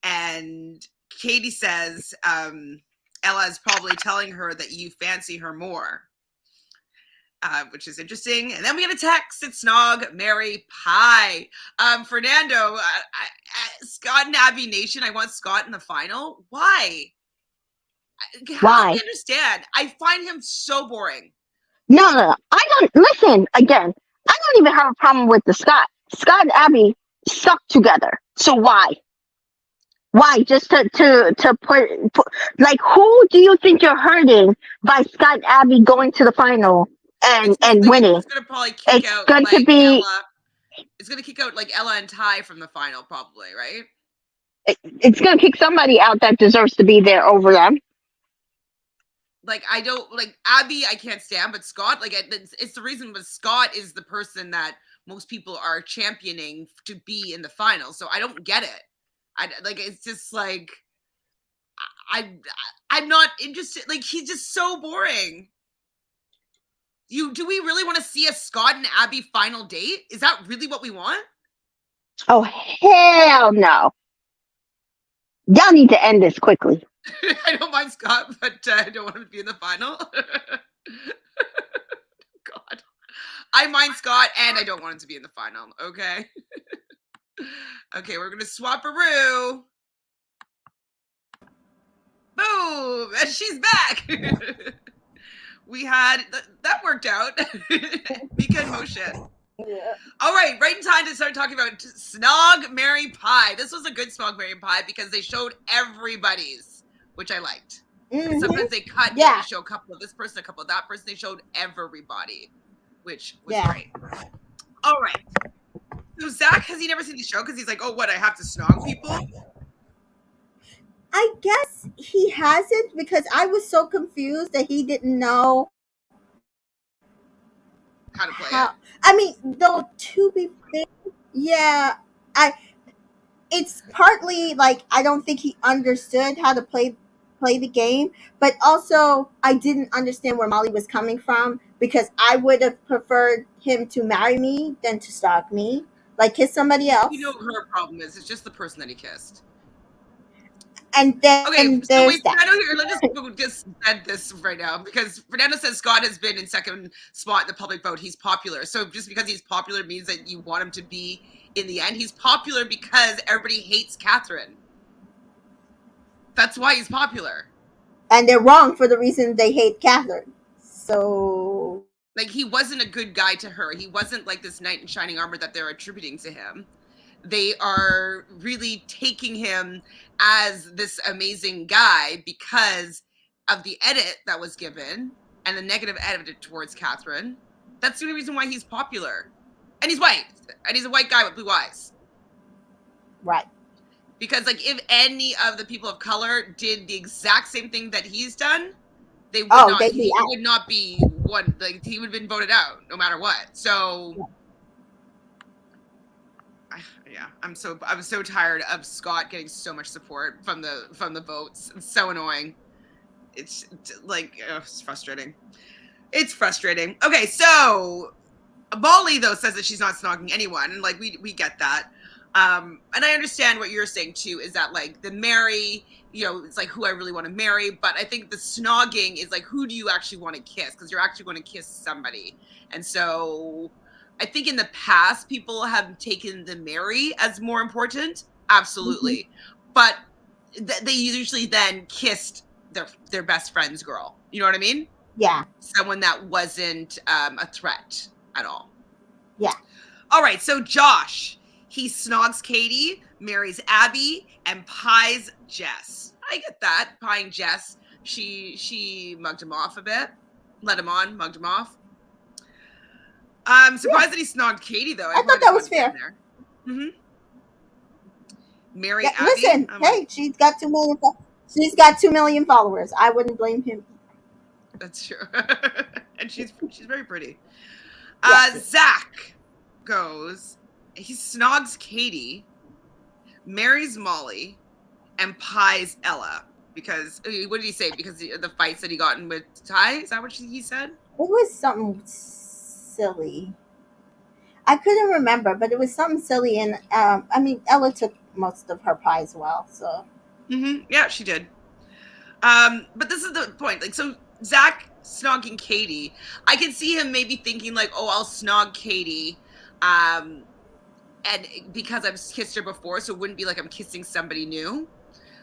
And Katie says Ella is probably telling her that you fancy her more, which is interesting. And then we get a text. It's Snog, Mary, Pie. Fernando, Scott and Abby Nation, I want Scott in the final. Why? Why? I understand. I find him so boring. No. I don't listen again. I don't even have a problem with the Scott. Scott and Abby suck together. So why? Why? Just to put like, who do you think you're hurting by Scott and Abby going to the final and winning? It's gonna probably kick out like Ella. It's gonna kick out like Ella and Ty from the final, probably, right? It's gonna kick somebody out that deserves to be there over them. Like, I don't like Abby, I can't stand, but Scott, like, it's the reason, but Scott is the person that most people are championing to be in the final. So I don't get it. It's just like, I'm not interested. Like, he's just so boring. Do we really want to see a Scott and Abby final date? Is that really what we want? Oh, hell no. Y'all need to end this quickly. I don't mind Scott, but I don't want him to be in the final. God. I mind Scott, and I don't want him to be in the final, okay? Okay, we're going to swap a Roo. Boom! And she's back! We had... That worked out. Mika in motion. Yeah. All right, right in time to start talking about Snog, Marry, Pie. This was a good Snog, Marry, Pie because they showed everybody's, which I liked. Mm-hmm. Sometimes they cut, yeah. They show a couple of this person, a couple of that person. They showed everybody, which was Yeah. great. All right. So Zach, has he never seen the show? Because he's like, oh, what, I have to snog people? I guess he hasn't because I was so confused that he didn't know How to play how. it. I mean, though, to be fair, yeah, it's partly like I don't think he understood how to play the game, but also I didn't understand where Molly was coming from because I would have preferred him to marry me than to stalk me, like kiss somebody else. You know her problem is it's just the person that he kissed. And then Okay, so there's wait, that. Fernando here, let's just end this right now because Fernando says Scott has been in second spot in the public vote. He's popular. So just because he's popular means that you want him to be in the end. He's popular because everybody hates Catherine. That's why he's popular. And they're wrong for the reason they hate Catherine. So like he wasn't a good guy to her. He wasn't like this knight in shining armor that they're attributing to him. They are really taking him as this amazing guy because of the edit that was given and the negative edit towards Catherine. That's the only reason why he's popular. And he's white. And he's a white guy with blue eyes. Right. Because like if any of the people of color did the exact same thing that he's done, they would not. He would not be one. Like he would have been voted out no matter what. So, yeah, I'm so tired of Scott getting so much support from the votes. It's so annoying. It's like it's frustrating. It's frustrating. Okay, so Molly though says that she's not snogging anyone, and like we get that. And I understand what you're saying too, is that like the marry, it's like who I really want to marry, but I think the snogging is like who do you actually want to kiss, because you're actually going to kiss somebody. And so I think in the past people have taken the marry as more important, absolutely, but they usually then kissed their best friend's girl, you know what I mean? Yeah. Someone that wasn't a threat at all. Yeah. All right, so Josh, he snogs Katie, marries Abby, and pies Jess. I get that, pieing Jess. She mugged him off a bit, let him on, mugged him off. I'm surprised that he snogged Katie though. I thought that was fair. Mm-hmm. Marry Abby. Listen, hey, she's got 2 million. She's got 2 million followers. I wouldn't blame him. That's true, and she's very pretty. Yes. Zach goes. He snogs Katie, marries Molly, and pies Ella. Because, what did he say? Because the fights that he got in with Ty? Is that what he said? It was something silly. I couldn't remember, but it was something silly. And, I mean, Ella took most of her pie as well, so. Mm-hmm. Yeah, she did. But this is the point. Like, so Zach snogging Katie, I can see him maybe thinking like, oh, I'll snog Katie. And because I've kissed her before, so it wouldn't be like I'm kissing somebody new.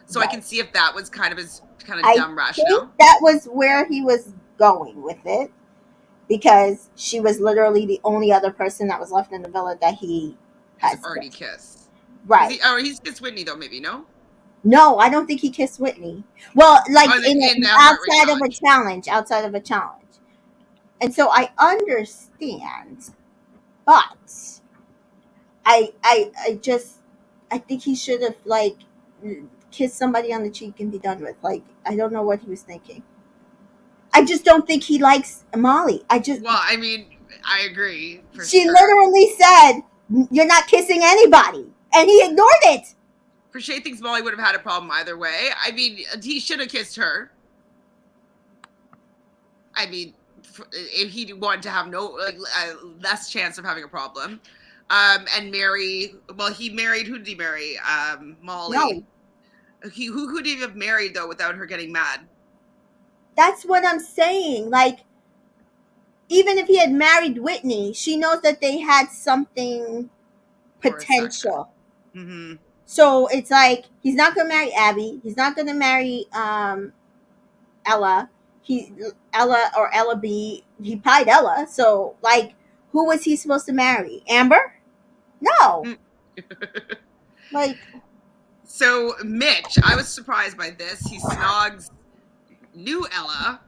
So right. I can see if that was kind of his dumb rationale. Think that was where he was going with it, because she was literally the only other person that was left in the villa that he has already kissed. Right. He's kissed Whitney though, maybe, no? No, I don't think he kissed Whitney. Well, like outside of a challenge. And so I understand, but I think he should have like kissed somebody on the cheek and be done with. Like, I don't know what he was thinking. I just don't think he likes Molly. Well, I mean, I agree. She literally said, "You're not kissing anybody," and he ignored it. Shay thinks Molly would have had a problem either way. I mean, he should have kissed her. I mean, if he wanted to have less chance of having a problem. And marry, well, he married, who did he marry? Molly. Who could he have married though without her getting mad? That's what I'm saying. Like, even if he had married Whitney, she knows that they had something potential. Mm-hmm. So it's like he's not gonna marry Abby. He's not gonna marry Ella. Ella B. He pied Ella. So like, who was he supposed to marry? Amber? No. Like, so Mitch, I was surprised by this. He snogs new Ella.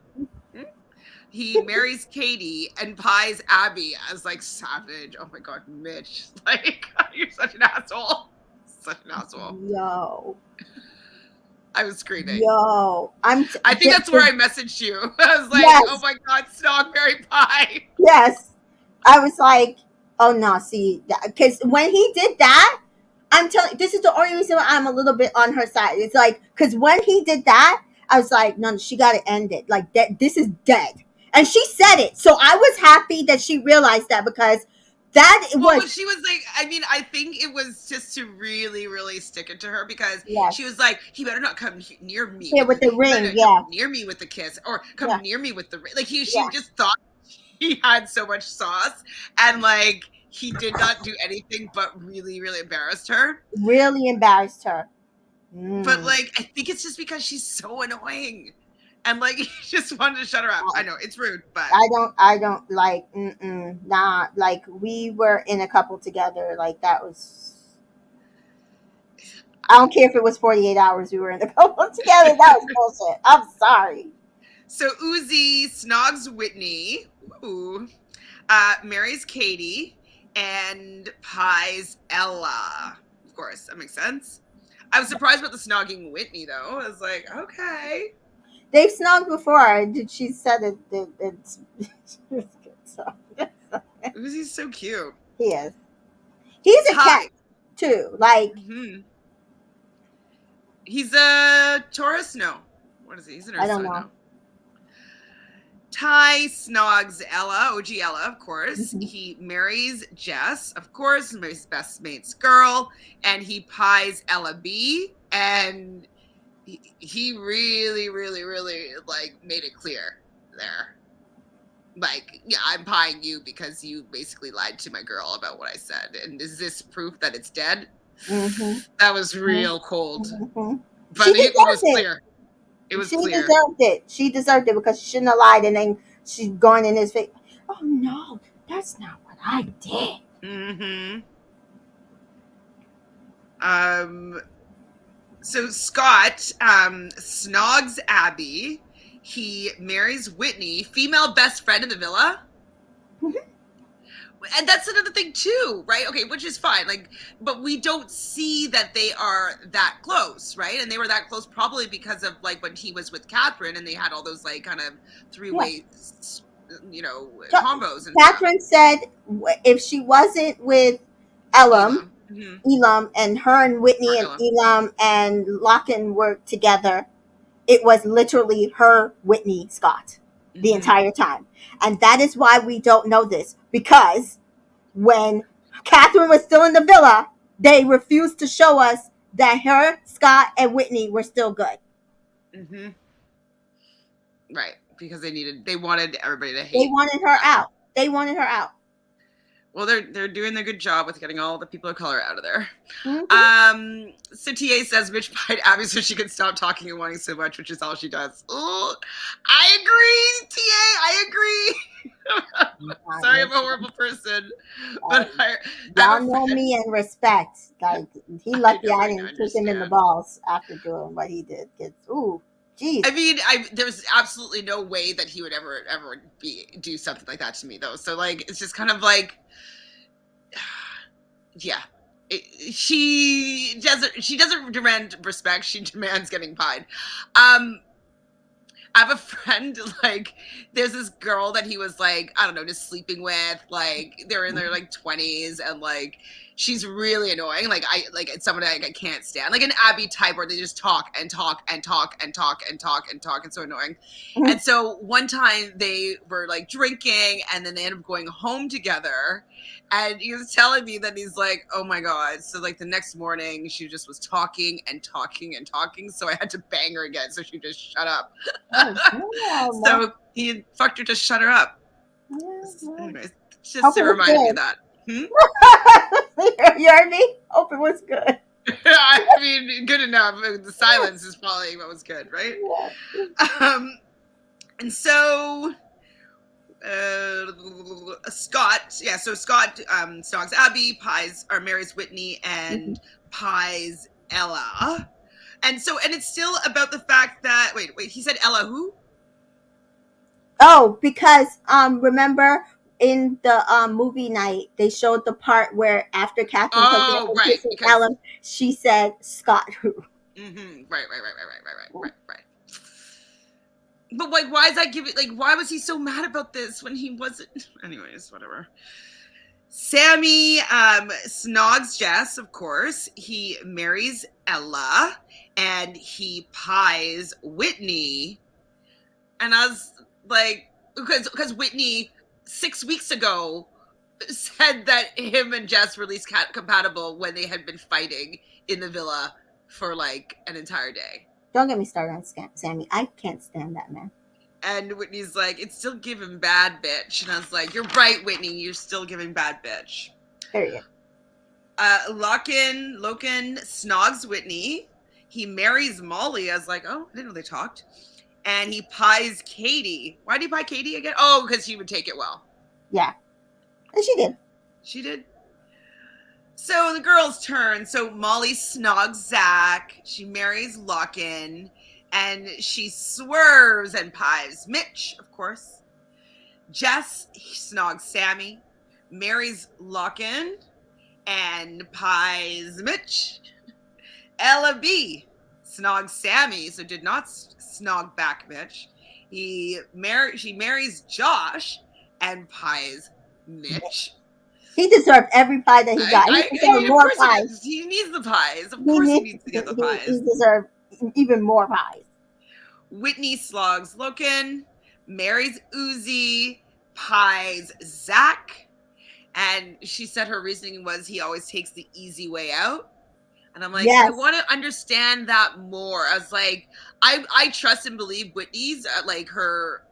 He marries Katie and pies Abby. I was like, savage. Oh my god, Mitch. Like, you're such an asshole. Such an asshole. yo. I was screaming. Yo. I think that's where I messaged you. I was like, yes. Oh my god, Snogberry Pie. Yes. I was like, oh no, see, because when he did that, I'm telling, this is the only reason why I'm a little bit on her side. It's like, because when he did that, I was like, no, she got to end it. Like, that, this is dead. And she said it. So I was happy that she realized that, because that was. She was like, I mean, I think it was just to really, really stick it to her, because yes. she was like, he better not come near me. Yeah, with the ring, yeah. Come near me with the kiss, or come yeah. near me with the ring. Like, she just thought he had so much sauce, and like, he did not do anything but really, really embarrassed her. Really embarrassed her. But like, I think it's just because she's so annoying. And like, he just wanted to shut her up. I know it's rude, but I don't like. Nah, like, we were in a couple together. Like, that was. I don't care if it was 48 hours we were in a couple together. That was bullshit. I'm sorry. So Uzi snogs Whitney, marries Katie, and pies Ella. Of course, that makes sense. I was surprised about the snogging Whitney, though. I was like, okay. They've snogged before. She said it's good. So. Uzi's so cute. He is. He's a cat, too. Like. Mm-hmm. He's a Taurus? No. What is he? He's an Earth sign. I don't know. No. Ty snogs Ella, OG Ella, of course. Mm-hmm. He marries Jess, of course, his best mate's girl, and he pies Ella B, and he really, really, really, like, made it clear there. Like, yeah, I'm pieing you because you basically lied to my girl about what I said, and is this proof that it's dead? Mm-hmm. That was real cold. Mm-hmm. But it was clear. It was clear. Deserved it. She deserved it, because she shouldn't have lied, and then she's gone in his face. Oh no, that's not what I did. Mm-hmm. So Scott snogs Abby. He marries Whitney, female best friend in the villa. Mm-hmm. And that's another thing too, right? Okay, which is fine. Like, but we don't see that they are that close, right? And they were that close probably because of like when he was with Catherine, and they had all those like kind of three-way, combos. And Catherine said if she wasn't with Elam, and her and Whitney and Elam and Locken were together, it was literally her, Whitney, Scott, the entire time. And that is why we don't know this, because when Catherine was still in the villa, they refused to show us that her, Scott, and Whitney were still good. Mm-hmm. Right, because they wanted everybody to hate. They wanted her out. They wanted her out. Well, they're doing a good job with getting all the people of color out of there. Mm-hmm. So TA says Mitch pied Abby so she could stop talking and wanting so much, which is all she does. Oh, I agree, TA. I agree. Sorry, I'm a horrible person, but y'all know me and respect. Like, he lucky I didn't kick him in the balls after doing what he did. Ooh. Jeez. I mean, there's absolutely no way that he would ever do something like that to me, though. So, like, it's just kind of like, yeah, she doesn't demand respect. She demands getting pied. I have a friend, like, there's this girl that he was like, I don't know, just sleeping with. Like, they're in their like 20s, and like, she's really annoying. Like it's someone I can't stand. Like an Abby type where they just talk and talk and talk and talk and talk and talk. It's so annoying. Mhm. And so one time they were like drinking and then they ended up going home together. And he was telling me that he's like, oh my God. So like the next morning she just was talking and talking and talking. So I had to bang her again. So she just shut up. Oh, So he fucked her to shut her up. yeah. Anyways, just to remind me of that. You heard me? Hope it was good. I mean, good enough. The silence is probably what was good, right? And so Scott, yeah, so Scott stalks Abby, marries Whitney, and pies Ella. And it's still about the fact that wait, he said Ella who? Oh, because remember in the movie night they showed the part where after Catherine right, Ellen, she said Scott who. Right. But like, why is that giving? Like, why was he so mad about this when he wasn't? Anyways, whatever. Sammy snogs Jess, of course. He marries Ella, and he pies Whitney. And I was like, because Whitney 6 weeks ago said that him and Jess were least compatible when they had been fighting in the villa for like an entire day. Don't get me started on Sammy. I can't stand that man. And Whitney's like, it's still giving bad bitch. And I was like, you're right, Whitney. You're still giving bad bitch. Period. Loken snogs Whitney. He marries Molly. I was like, oh, I didn't know they talked. And he pies Katie. Why did he pie Katie again? Oh, because she would take it well. Yeah. And she did. She did. So the girls' turn. So Molly snogs Zach. She marries Locken. And she swerves and pies Mitch, of course. Jess snogs Sammy. Marries Locken. And pies Mitch. Ella B snogs Sammy, so did not snog back Mitch. She marries Josh and pies Mitch. He deserved every pie that he got. He deserved more pies. He needs the pies. Of course he needs to get the pies. He deserved even more pies. Whitney slogs Loken, marries Uzi, pies Zach, and she said her reasoning was he always takes the easy way out. And I'm like, yes. I want to understand that more. I was like, I trust and believe Whitney's like her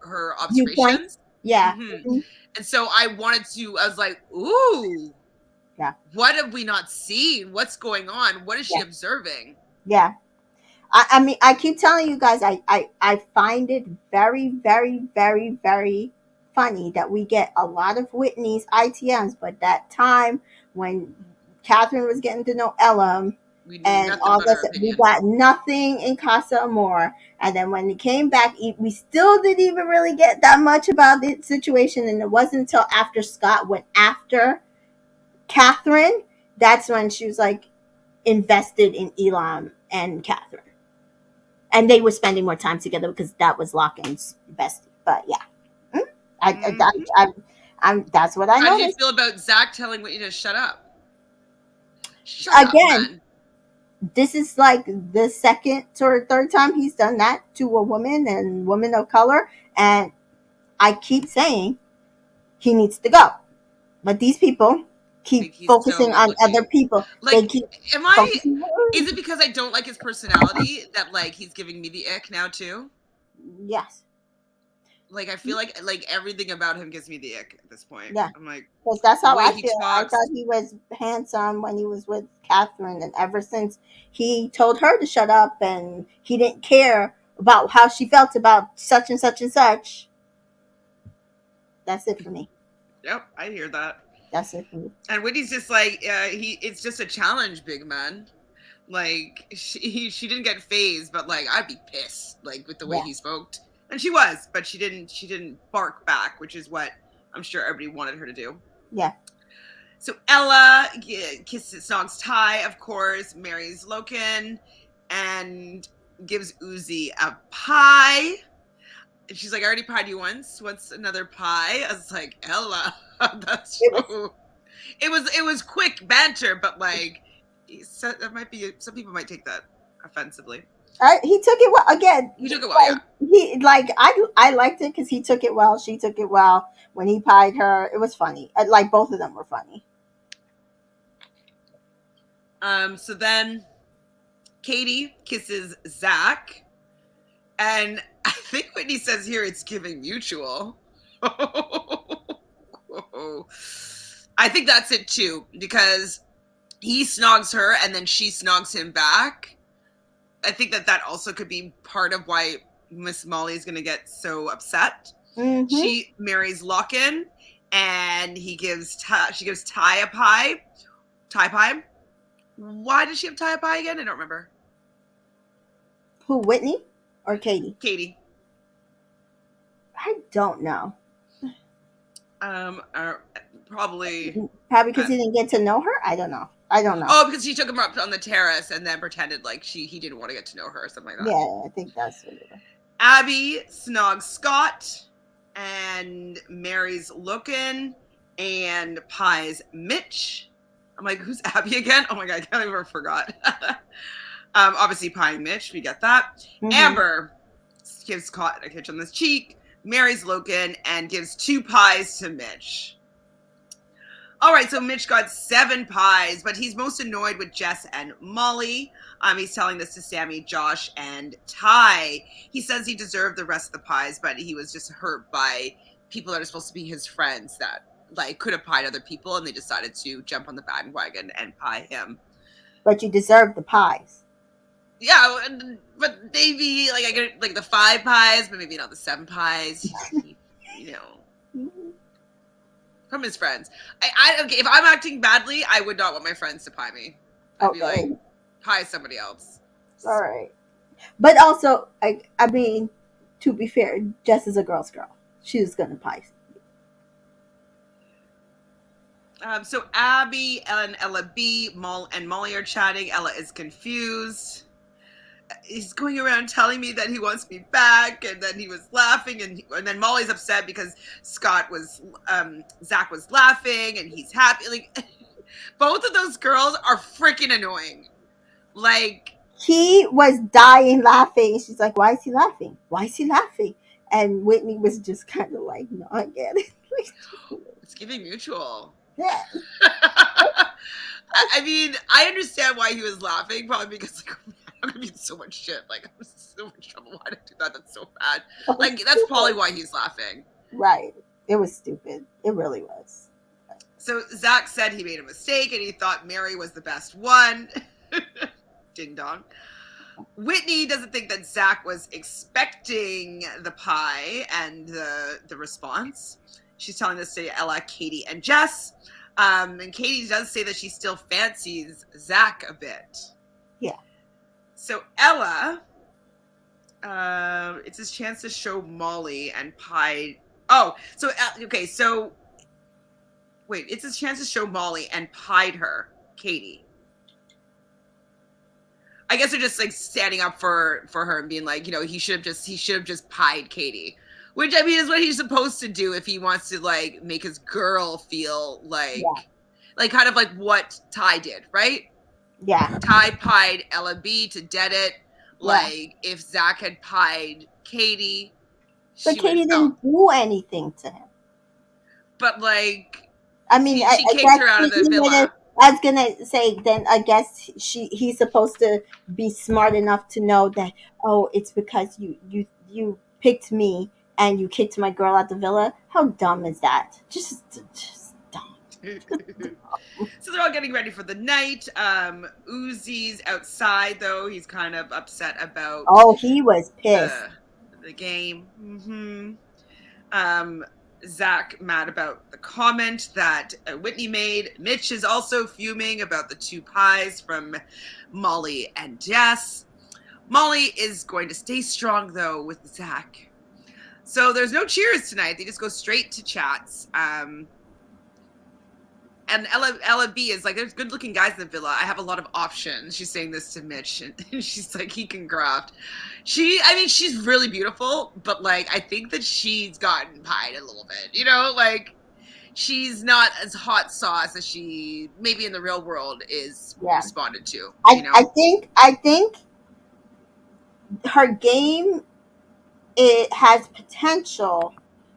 observations. Yeah. Mm-hmm. And so I was like, ooh. Yeah. What have we not seen? What's going on? What is she observing? Yeah. I mean, I keep telling you guys, I find it very, very, very, very funny that we get a lot of Whitney's ITMs, but that time when Catherine was getting to know Ella, and all this, we got nothing in CASA AMOR. And then when he came back, we still didn't even really get that much about the situation. And it wasn't until after Scott went after Catherine, that's when she was like invested in Elam and Catherine. And they were spending more time together because that was Locken's bestie. But yeah, that's what I noticed. How do you feel about Zach telling Whitney to shut up? Again, this is like the second or third time he's done that to a woman and woman of color. And I keep saying he needs to go. But these people keep focusing on other people. Like, is it because I don't like his personality that like he's giving me the ick now too? Yes. Like I feel like everything about him gives me the ick at this point. Yeah, I'm like, because that's how I feel. I thought he was handsome when he was with Catherine, and ever since he told her to shut up, and he didn't care about how she felt about such and such and such. That's it for me. Yep, I hear that. That's it for me. And Whitney's just like, it's just a challenge, big man. Like she didn't get phased, but like I'd be pissed, like with the way he spoke. And she was, but she didn't bark back, which is what I'm sure everybody wanted her to do. Yeah. So Ella snogs Ty, of course, marries Loken, and gives Uzi a pie. And she's like, I already pied you once. What's another pie? I was like, Ella, that's so... it was quick banter, but like that might be some people might take that offensively. He took it well. Again, He took it well, yeah. He like I liked it because he took it well. She took it well when he pied her. It was funny. Like both of them were funny. So then Katie kisses Zach, and I think Whitney says here it's giving mutual. I think that's it too, because he snogs her and then she snogs him back. I think that also could be part of why Miss Molly is going to get so upset. Mm-hmm. She marries Lock-In, and she gives Ty a pie. Ty pie. Why did she have Ty a pie again? I don't remember. Who, Whitney or Katie? Katie. I don't know. Probably because he didn't get to know her. I don't know. Oh, because she took him up on the terrace and then pretended like he didn't want to get to know her or something like that. Yeah, I think that's what it was. Abby snogs Scott and marries Look-In and pies Mitch. I'm like, who's Abby again? Oh my God, I can't even forgot. Obviously pieing Mitch, we get that. Mm-hmm. Amber gives Scott a kiss on the cheek, marries Look-In, and gives 2 pies to Mitch. All right, so Mitch got 7 pies, but he's most annoyed with Jess and Molly. He's telling this to Sammy, Josh, and Ty. He says he deserved the rest of the pies, but he was just hurt by people that are supposed to be his friends that like could have pied other people, and they decided to jump on the bandwagon and pie him. But you deserve the pies. Yeah, but maybe like I get like the 5 pies, but maybe not the 7 pies. You know. From his friends. Okay, if I'm acting badly, I would not want my friends to pie me. I'd be like, pie somebody else. All right. But also, I mean, to be fair, Jess is a girl's girl. She was going to pie. So Abby and Ella B and Molly are chatting. Ella is confused. He's going around telling me that he wants me back, and then he was laughing, and then Molly's upset because Zach was laughing, and he's happy. Like, both of those girls are freaking annoying. Like, he was dying laughing. She's like, "Why is he laughing? Why is he laughing?" And Whitney was just kind of like, "No, I get it." It's giving mutual. Yeah. I mean, I understand why he was laughing, probably because like, I'm gonna be in so much shit. Like, I'm in so much trouble. Why did I do that? That's so bad. Like, that's probably why he's laughing. Right. It was stupid. It really was. So Zach said he made a mistake and he thought Mary was the best one. Ding dong. Whitney doesn't think that Zach was expecting the pie and the response. She's telling this to Ella, Katie, and Jess. And Katie does say that she still fancies Zach a bit. Yeah. So Ella, it's his chance to show Molly and pie. Oh, so okay. So wait, it's his chance to show Molly and pied her, Katie. I guess they're just like standing up for her and being like, you know, he should have just pied Katie, which I mean is what he's supposed to do if he wants to like make his girl feel like, like kind of like what Ty did, right? Yeah. Ty pied Ella B to dead it. Like if Zach had pied Katie, but Katie didn't do anything to him. But like, I mean, she kicked her out of the villa. I was gonna say, then I guess he's supposed to be smart enough to know that, oh, it's because you picked me and you kicked my girl out the villa. How dumb is that? Just dumb. So they're all getting ready for the night. Uzi's outside though. He's kind of upset about. Oh, he was pissed. The game. Mm-hmm. Zach mad about the comment that Whitney made. Mitch is also fuming about the 2 pies from Molly and Jess. Molly is going to stay strong though with Zach. So there's no cheers tonight. They just go straight to chats. And Ella B is like, there's good looking guys in the villa. I have a lot of options. She's saying this to Mitch, and she's like, he can graft. She's really beautiful, but like, I think that she's gotten pied a little bit, you know, like she's not as hot sauce as she maybe in the real world is responded to. I think her game, it has potential,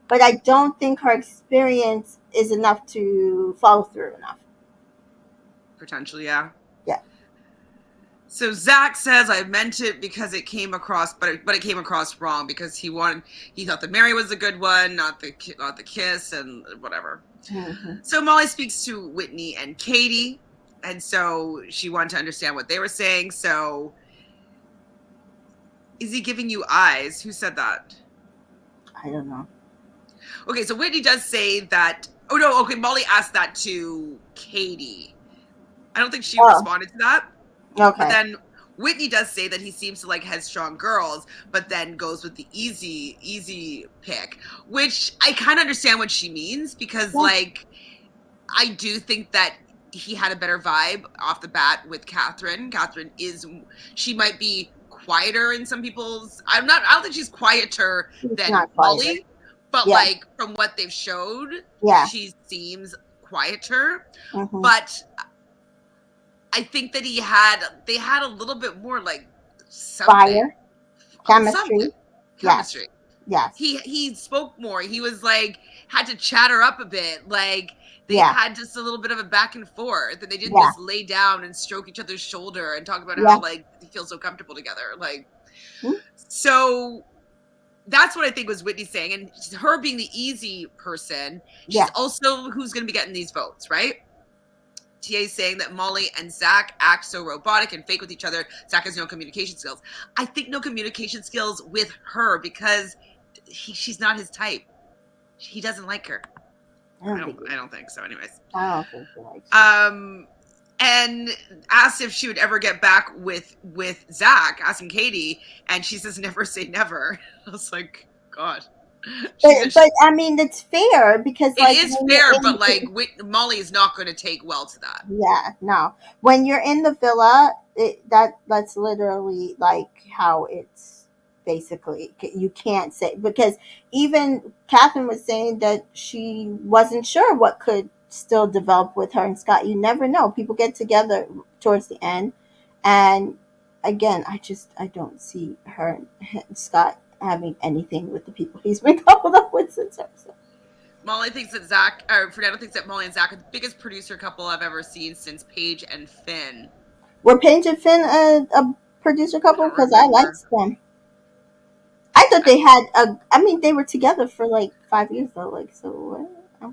but I don't think her experience is enough to follow through enough. Potentially, yeah. Yeah. So Zach says, I meant it because it came across, but it came across wrong because he thought that Mary was a good one, not the kiss and whatever. Mm-hmm. So Molly speaks to Whitney and Katie, and so she wanted to understand what they were saying. So, is he giving you eyes? Who said that? I don't know. Okay, so Whitney does say that. Oh no, okay. Molly asked that to Katie. I don't think she responded to that. Okay. But then Whitney does say that he seems to like headstrong girls, but then goes with the easy pick, which I kind of understand what she means because, like, I do think that he had a better vibe off the bat with Catherine. Catherine she might be quieter in some people's. I don't think she's quieter than Molly, but like from what they've showed, she seems quieter. Mm-hmm. But I think that they had a little bit more like fire, chemistry. Yes. He spoke more. He was like had to chatter up a bit. Like they had just a little bit of a back and forth, and they didn't just lay down and stroke each other's shoulder and talk about how like they feel so comfortable together. Like so. That's what I think was Whitney saying, and her being the easy person. She's also who's going to be getting these votes, right? TA saying that Molly and Zach act so robotic and fake with each other. Zach has no communication skills. I think no communication skills with her because she's not his type. He doesn't like her. I don't think so. Anyways. I don't think he likes her. And asked if she would ever get back with Zach, asking Katie, and she says never say never. I was like, God. But I mean, it's fair because it is fair, but like Molly is not going to take well to that. Yeah, no. When you're in the villa, that's literally like how it's basically. You can't say because even Catherine was saying that she wasn't sure what could still develop with her and Scott. You never know. People get together towards the end, and again, I don't see her and Scott having anything with the people he's been coupled up with since her. So. Molly thinks that Fernando thinks that Molly and Zach are the biggest producer couple I've ever seen since Paige and Finn. Were Paige and Finn a producer couple? Because I liked them. I thought they had they were together for like 5 years though. Like so. I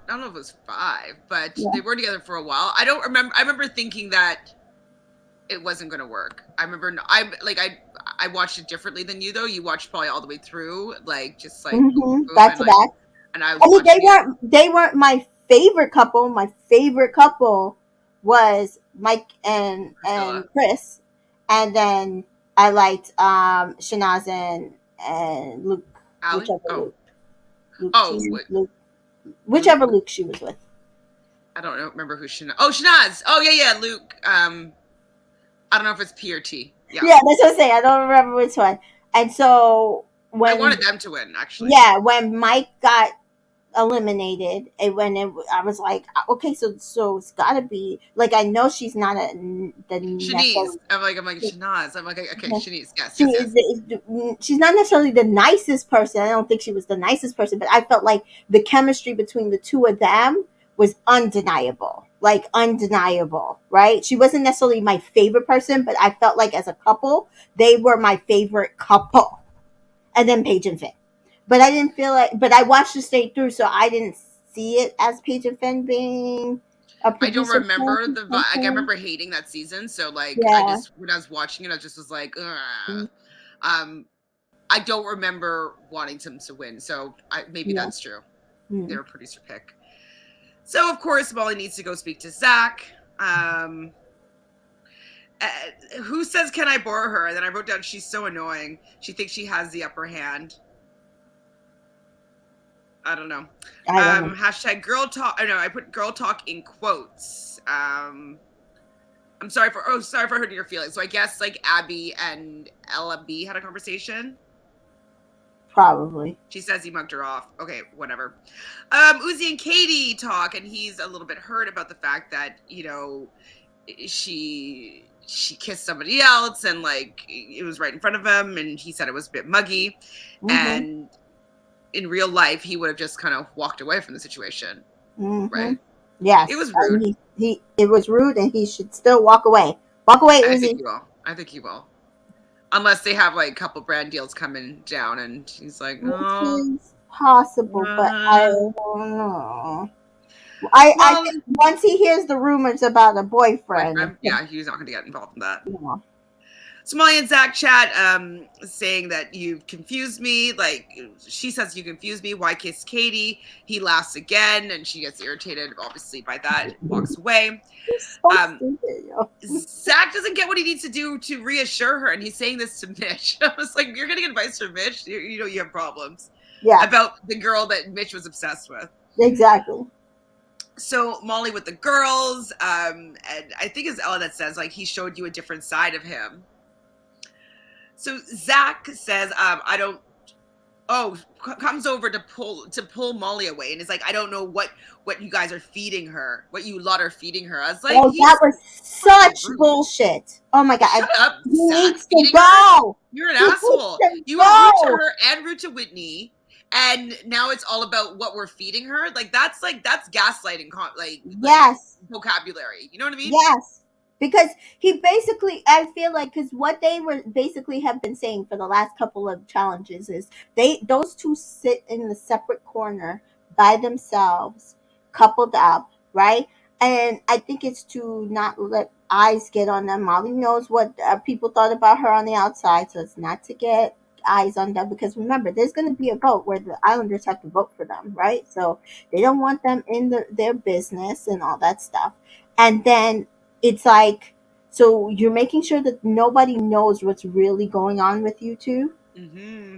don't know if it was 5, but they were together for a while. I don't remember. I remember thinking that it wasn't going to work. I remember I watched it differently than you though. You watched probably all the way through, like just like back to back. And I mean, they weren't my favorite couple. My favorite couple was Mike and Chris, and then I liked Shanaz and Luke. Whichever Luke she was with. I don't remember who Shanaz. Oh, Shanaz. Oh yeah, Luke. I don't know if it's P or T. Yeah, that's what I'm saying. I don't remember which one. And so when I wanted them to win, actually. Yeah, when Mike got eliminated, I was like, okay, so it's got to be like I know she's not Shanice. I'm like Shanaz. I'm like okay, Shanice. Yes, she's not necessarily the nicest person. I don't think she was the nicest person, but I felt like the chemistry between the two of them was undeniable. Like undeniable, right? She wasn't necessarily my favorite person, but I felt like as a couple, they were my favorite couple. And then Paige and Finn. But I didn't feel like, but I watched it straight through, so I didn't see it as Paige and Finn being a producer. I don't remember I remember hating that season, so like when I was watching it, I just was like, I don't remember wanting them to win, so maybe that's true. They were a producer pick. So, of course, Molly needs to go speak to Zach. Who says, can I borrow her? And then I wrote down, she's so annoying. She thinks she has the upper hand. I don't know. Hashtag girl talk. I know I put girl talk in quotes. I'm sorry for hurting your feelings. So I guess like Abby and Ella B had a conversation. Probably. She says he mugged her off. Okay, whatever. Uzi and Katie talk, and he's a little bit hurt about the fact that, she kissed somebody else, and like it was right in front of him, and he said it was a bit muggy. And in real life, he would have just kind of walked away from the situation, right? Yes, It was rude. It was rude, and he should still walk away. Walk away, Uzi. I think he will. Unless they have like a couple brand deals coming down, and he's like, "Oh, it's possible, but I don't know." I think once he hears the rumors about a boyfriend, yeah, he's not going to get involved in that. Yeah. So Molly and Zach chat, saying that you've confused me. Like, she says you confused me. Why kiss Katie? He laughs again, and she gets irritated, obviously, by that. Walks away. Zach doesn't get what he needs to do to reassure her, and he's saying this to Mitch. I was like, you're getting advice from Mitch? You know you have problems. Yeah. About the girl that Mitch was obsessed with. Exactly. So Molly with the girls, and I think it's Ella that says, like, he showed you a different side of him. So Zach says, comes over to pull Molly away, and is like, I don't know what you guys are feeding her, what you lot are feeding her. I was like, that was such bullshit. Oh my God. Shut up, he needs to go. You're an asshole. You were rude to her and rude to Whitney, and now it's all about what we're feeding her. Like, that's gaslighting, yes, vocabulary. You know what I mean? Yes. Because he basically, I feel like, because what they were basically have been saying for the last couple of challenges is those two sit in a separate corner by themselves, coupled up, right? And I think it's to not let eyes get on them. Molly knows what people thought about her on the outside, so it's not to get eyes on them, because remember, there's going to be a vote where the Islanders have to vote for them, right? So they don't want them in their business and all that stuff. And then it's like, so you're making sure that nobody knows what's really going on with you two.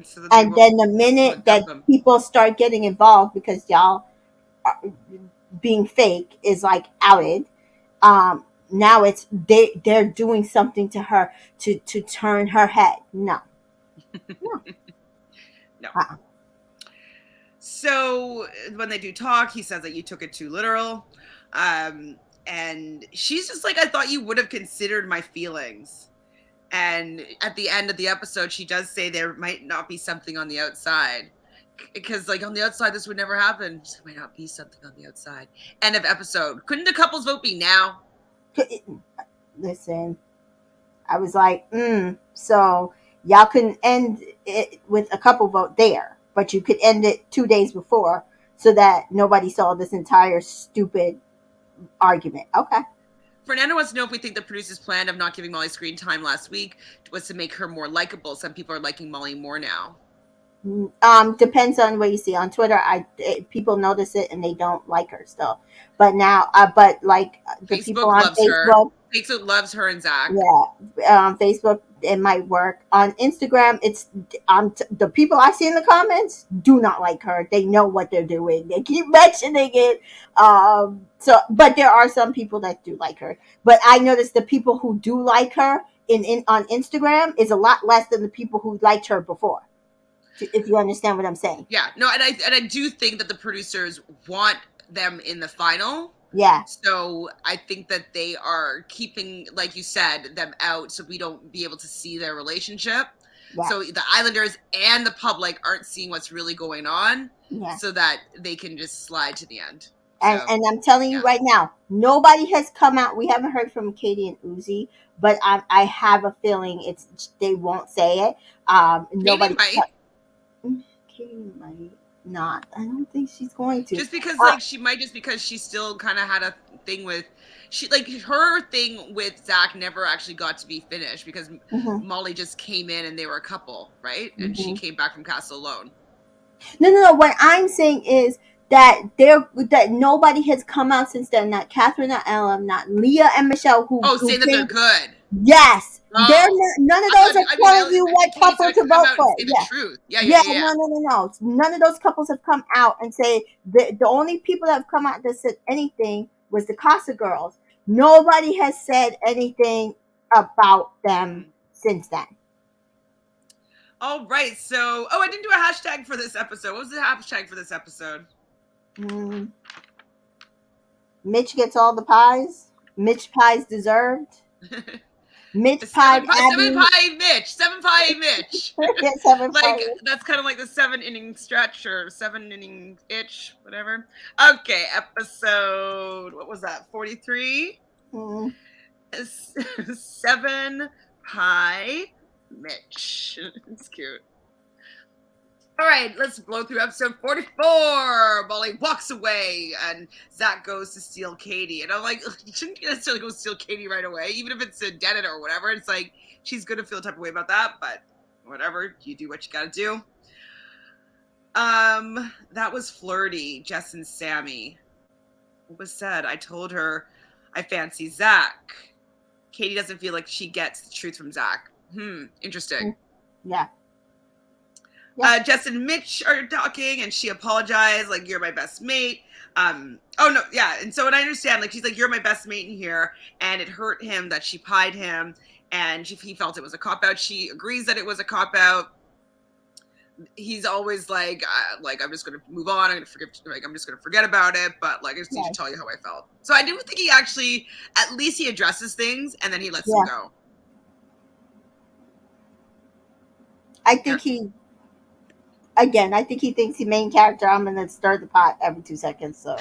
So and then the minute that people start getting involved because y'all are being fake is like outed, now it's they're doing something to her to turn her head. No. So when they do talk, he says that you took it too literal. And she's just like, I thought you would have considered my feelings. And at the end of the episode, she does say there might not be something on the outside. Because, like, on the outside, this would never happen. There might not be something on the outside. End of episode. Couldn't the couples vote be now? Listen, I was like, so y'all couldn't end it with a couple vote there, but you could end it 2 days before so that nobody saw this entire stupid argument. Okay. Fernando wants to know if we think the producer's plan of not giving Molly screen time last week was to make her more likable. Some people are liking Molly more now. Depends on what you see on Twitter. People notice it and they don't like her still. But now, but like the Facebook people on loves Facebook, Facebook loves her and Zach. Yeah, Facebook, it might work. On Instagram, it's the people I see in the comments do not like her. They know what they're doing. They keep mentioning it. But there are some people that do like her. But I noticed the people who do like her on Instagram is a lot less than the people who liked her before. If you understand what I'm saying. Yeah, no, and I do think that the producers want them in the final. Yeah. So I think that they are keeping, like you said, them out so we don't be able to see their relationship. Yeah. So the Islanders and the public aren't seeing what's really going on. Yeah. So that they can just slide to the end. And I'm telling you right now, nobody has come out. We haven't heard from Katie and Uzi, but I have a feeling they won't say it. Nobody might. Katie might not. I don't think she's going to. Just because, she might, just because she still kind of had a thing with, her thing with Zach never actually got to be finished because Molly just came in and they were a couple, right? And she came back from CASA alone. No. What I'm saying is that nobody has come out since then. Not Catherine, not Ella, not Leah and Michelle. Saying that they're good. Yes. None of those are telling you what couple to vote for. The truth. Yeah. No. None of those couples have come out and say the only people that have come out that said anything was the CASA girls. Nobody has said anything about them since then. All right. So, I didn't do a hashtag for this episode. What was the hashtag for this episode? Mitch gets all the pies. Mitch pies deserved. Mitch pied Abby. 7-pie Mitch. 7-pie Mitch. Like, that's kind of like the 7-inning stretch or 7-inning itch, whatever. Okay, episode, what was that, 43? 7-pie Mitch. It's cute. All right, let's blow through episode 44. Molly walks away, and Zach goes to steal Katie. And I'm like, you shouldn't necessarily go steal Katie right away, even if it's a dead end or whatever. It's like, she's going to feel a type of way about that, but whatever. You do what you got to do. That was flirty, Jess and Sammy. What was said? I told her I fancy Zach. Katie doesn't feel like she gets the truth from Zach. Interesting. Yeah. Jess and Mitch are talking, and she apologized, like, you're my best mate. And so what I understand, like, she's like, you're my best mate in here, and it hurt him that she pied him, and he felt it was a cop-out. She agrees that it was a cop-out. He's always like, I'm just going to move on, I'm just going to forget about it, but, like, I just need to tell you how I felt. So I do think he actually, at least he addresses things, and then he lets them go. I think I think he thinks the main character, I'm going to stir the pot every 2 seconds. So,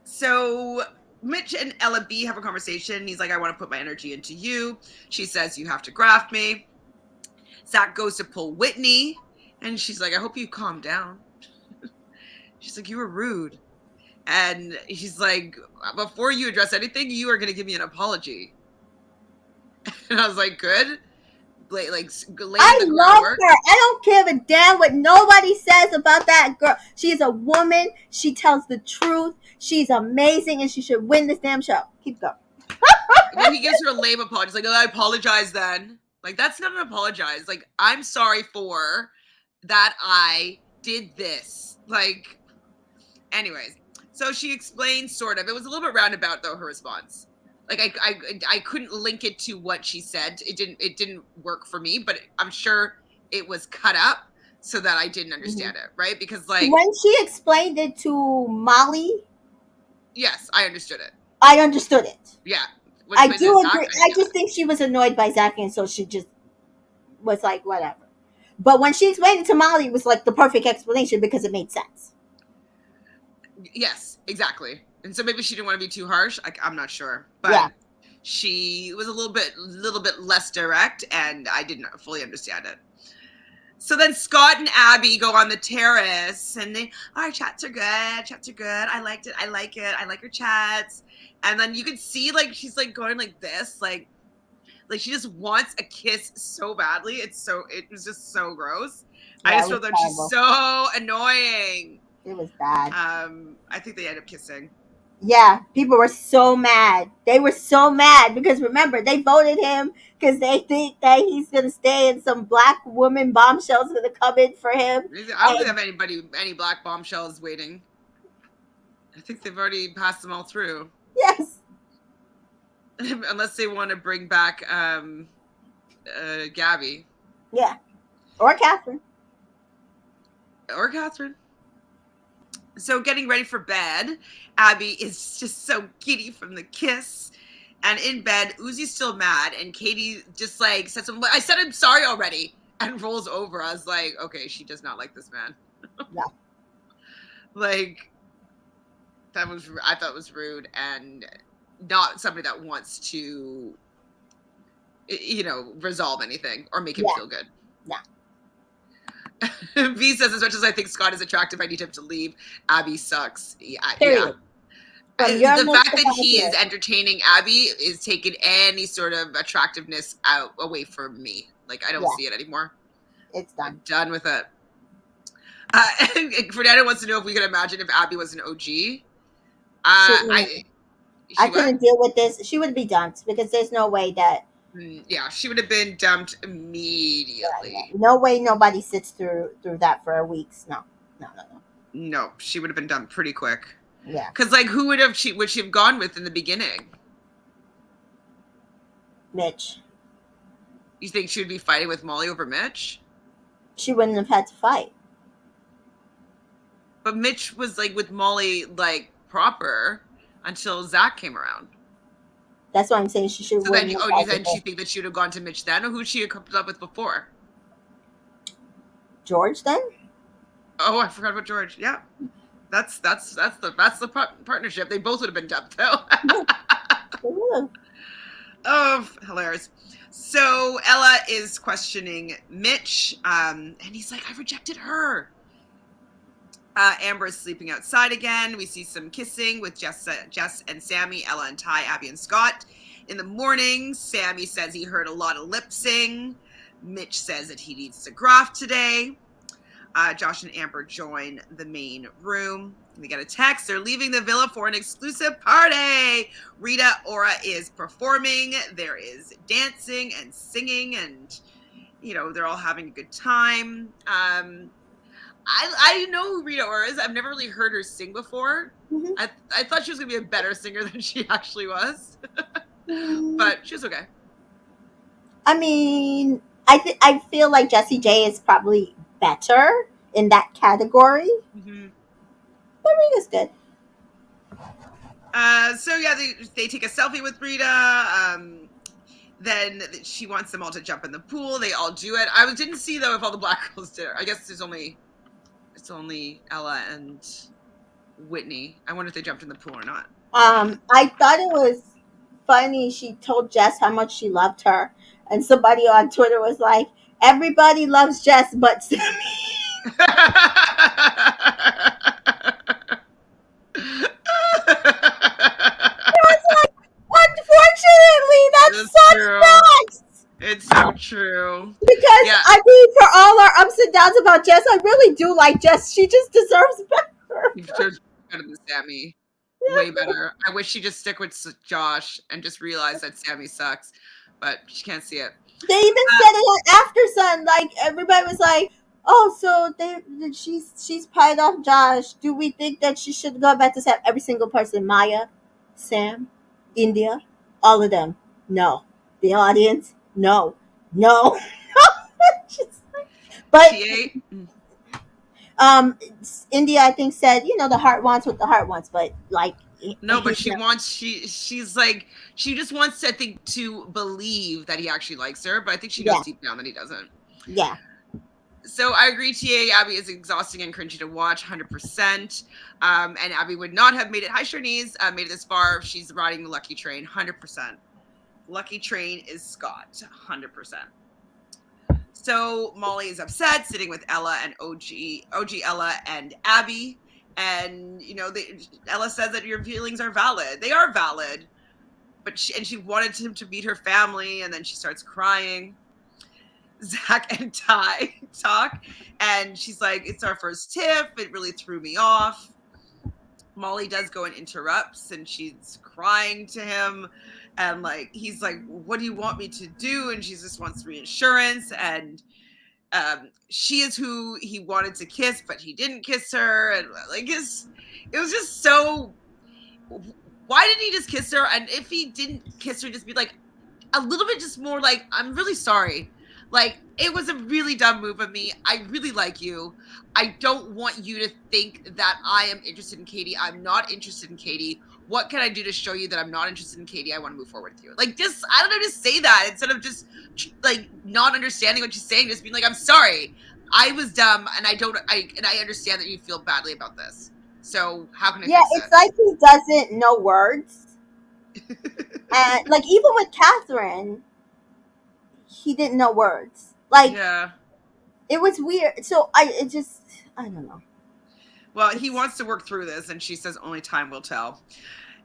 so Mitch and Ella B have a conversation. He's like, I want to put my energy into you. She says, you have to graft me. Zach goes to pull Whitney, and she's like, I hope you calm down. She's like, you were rude. And he's like, before you address anything, you are going to give me an apology. And I was like, good. I love her. I don't give a damn what nobody says about that girl. She's a woman. She tells the truth. She's amazing, and she should win this damn show. Keep going. When he gives her a lame apology, he's like, I apologize then. Like, that's not an apologize. Like, I'm sorry for that I did this. Like, anyways. So she explains, sort of. It was a little bit roundabout, though, her response. Like, I couldn't link it to what she said. It didn't work for me, but I'm sure it was cut up so that I didn't understand it, right? Because, like, when she explained it to Molly, yes, I understood it. I understood it. Yeah. I do agree. I just think she was annoyed by Zach, and so she just was like, whatever. But when she explained it to Molly, it was like the perfect explanation because it made sense. Yes, exactly. And so maybe she didn't want to be too harsh. I'm not sure, but she was a little bit less direct, and I didn't fully understand it. So then Scott and Abby go on the terrace, and our chats are good. I liked it. I like her chats. And then you can see, like, she's like going like this, like she just wants a kiss so badly. It was just so gross. I just feel that she's so annoying. It was bad. I think they end up kissing. Yeah, people were so mad. They were so mad because, remember, they voted him because they think that he's going to stay and some black woman bombshell's going to come in for him. I don't have any black bombshells waiting. I think they've already passed them all through. Yes. Unless they want to bring back Gabby. Yeah. Or Catherine. So getting ready for bed, Abby is just so giddy from the kiss. And in bed, Uzi's still mad, and Katie just like says, I said I'm sorry already, and rolls over. I was like, okay, she does not like this man. Yeah. Like, I thought it was rude and not somebody that wants to, resolve anything or make him feel good. Yeah. V says, as much as I think Scott is attractive, I need him to leave. Abby sucks. Yeah. Period. The fact that he is entertaining Abby is taking any sort of attractiveness away from me. Like, I don't see it anymore. It's done. I'm done with it. Fernanda wants to know if we could imagine if Abby was an OG. I couldn't deal with this. She would be dumped because there's no way that. Yeah, she would have been dumped immediately. Yeah. No way nobody sits through that for weeks. No. No, she would have been dumped pretty quick. Yeah. Because, like, who would she have gone with in the beginning? Mitch. You think she would be fighting with Molly over Mitch? She wouldn't have had to fight. But Mitch was like with Molly like proper until Zach came around. That's why I'm saying she should. So then, you then she think that she would have gone to Mitch then, or who she had coupled up with before? George then? Oh, I forgot about George. Yeah, that's the partnership. They both would have been dumped though. Oh, hilarious. So Ella is questioning Mitch, and he's like, I rejected her. Amber is sleeping outside again. We see some kissing with Jess and Sammy, Ella and Ty, Abby and Scott. In the morning, Sammy says he heard a lot of lip sing. Mitch says that he needs to graft today. Josh and Amber join the main room. They get a text. They're leaving the villa for an exclusive party. Rita Ora is performing. There is dancing and singing, and they're all having a good time. I know who Rita Ora is. I've never really heard her sing before. Mm-hmm. I thought she was gonna be a better singer than she actually was, but she was okay. I mean, I feel like Jessie J is probably better in that category. Mm-hmm. But Rita's good. So yeah, they take a selfie with Rita. Then she wants them all to jump in the pool. They all do it. I didn't see though if all the black girls did it. I guess it's only Ella and Whitney. I wonder if they jumped in the pool or not. I thought it was funny. She told Jess how much she loved her, and somebody on Twitter was like, "Everybody loves Jess, but Sammy." Unfortunately, that's such facts. It's so true. Because I mean, for all our ups and downs about Jess, I really do like Jess. She just deserves better. She deserves better than Sammy. Way better. I wish she'd just stick with Josh and just realize that Sammy sucks, but she can't see it. They even said it on After Sun. Like everybody was like, "Oh, so she's pied off Josh. Do we think that she should go back to Sam?" Every single person, Maya, Sam, India, all of them. No, the audience. No. But India, I think, said, the heart wants what the heart wants, but like no, but she's like, she just wants, I think, to believe that he actually likes her, but I think she knows deep down that he doesn't. Yeah. So I agree, TA. Abby is exhausting and cringy to watch, 100%. And Abby would not have made it. Hi, Shernese. Made it this far if she's riding the lucky train, 100%. Lucky train is Scott, 100%. So Molly is upset, sitting with Ella and OG Ella and Abby. And, Ella says that your feelings are valid. They are valid. But she wanted him to meet her family, and then she starts crying. Zach and Ty talk, and she's like, it's our first tiff. It really threw me off. Molly does go and interrupts, and she's crying to him. And he's like, what do you want me to do? And she just wants reassurance. And she is who he wanted to kiss, but he didn't kiss her. And it was just so, why didn't he just kiss her? And if he didn't kiss her, just be like a little bit just more like, I'm really sorry. It was a really dumb move of me. I really like you. I don't want you to think that I am interested in Katie. I'm not interested in Katie. What can I do to show you that I'm not interested in Katie? I want to move forward with you. Just, I don't know, just say that instead of just not understanding what she's saying. Just being like, I'm sorry. I was dumb, and I understand that you feel badly about this. So how can I fix it? It's like he doesn't know words. And even with Catherine, he didn't know words. It was weird. So I don't know. Well, he wants to work through this, and she says only time will tell.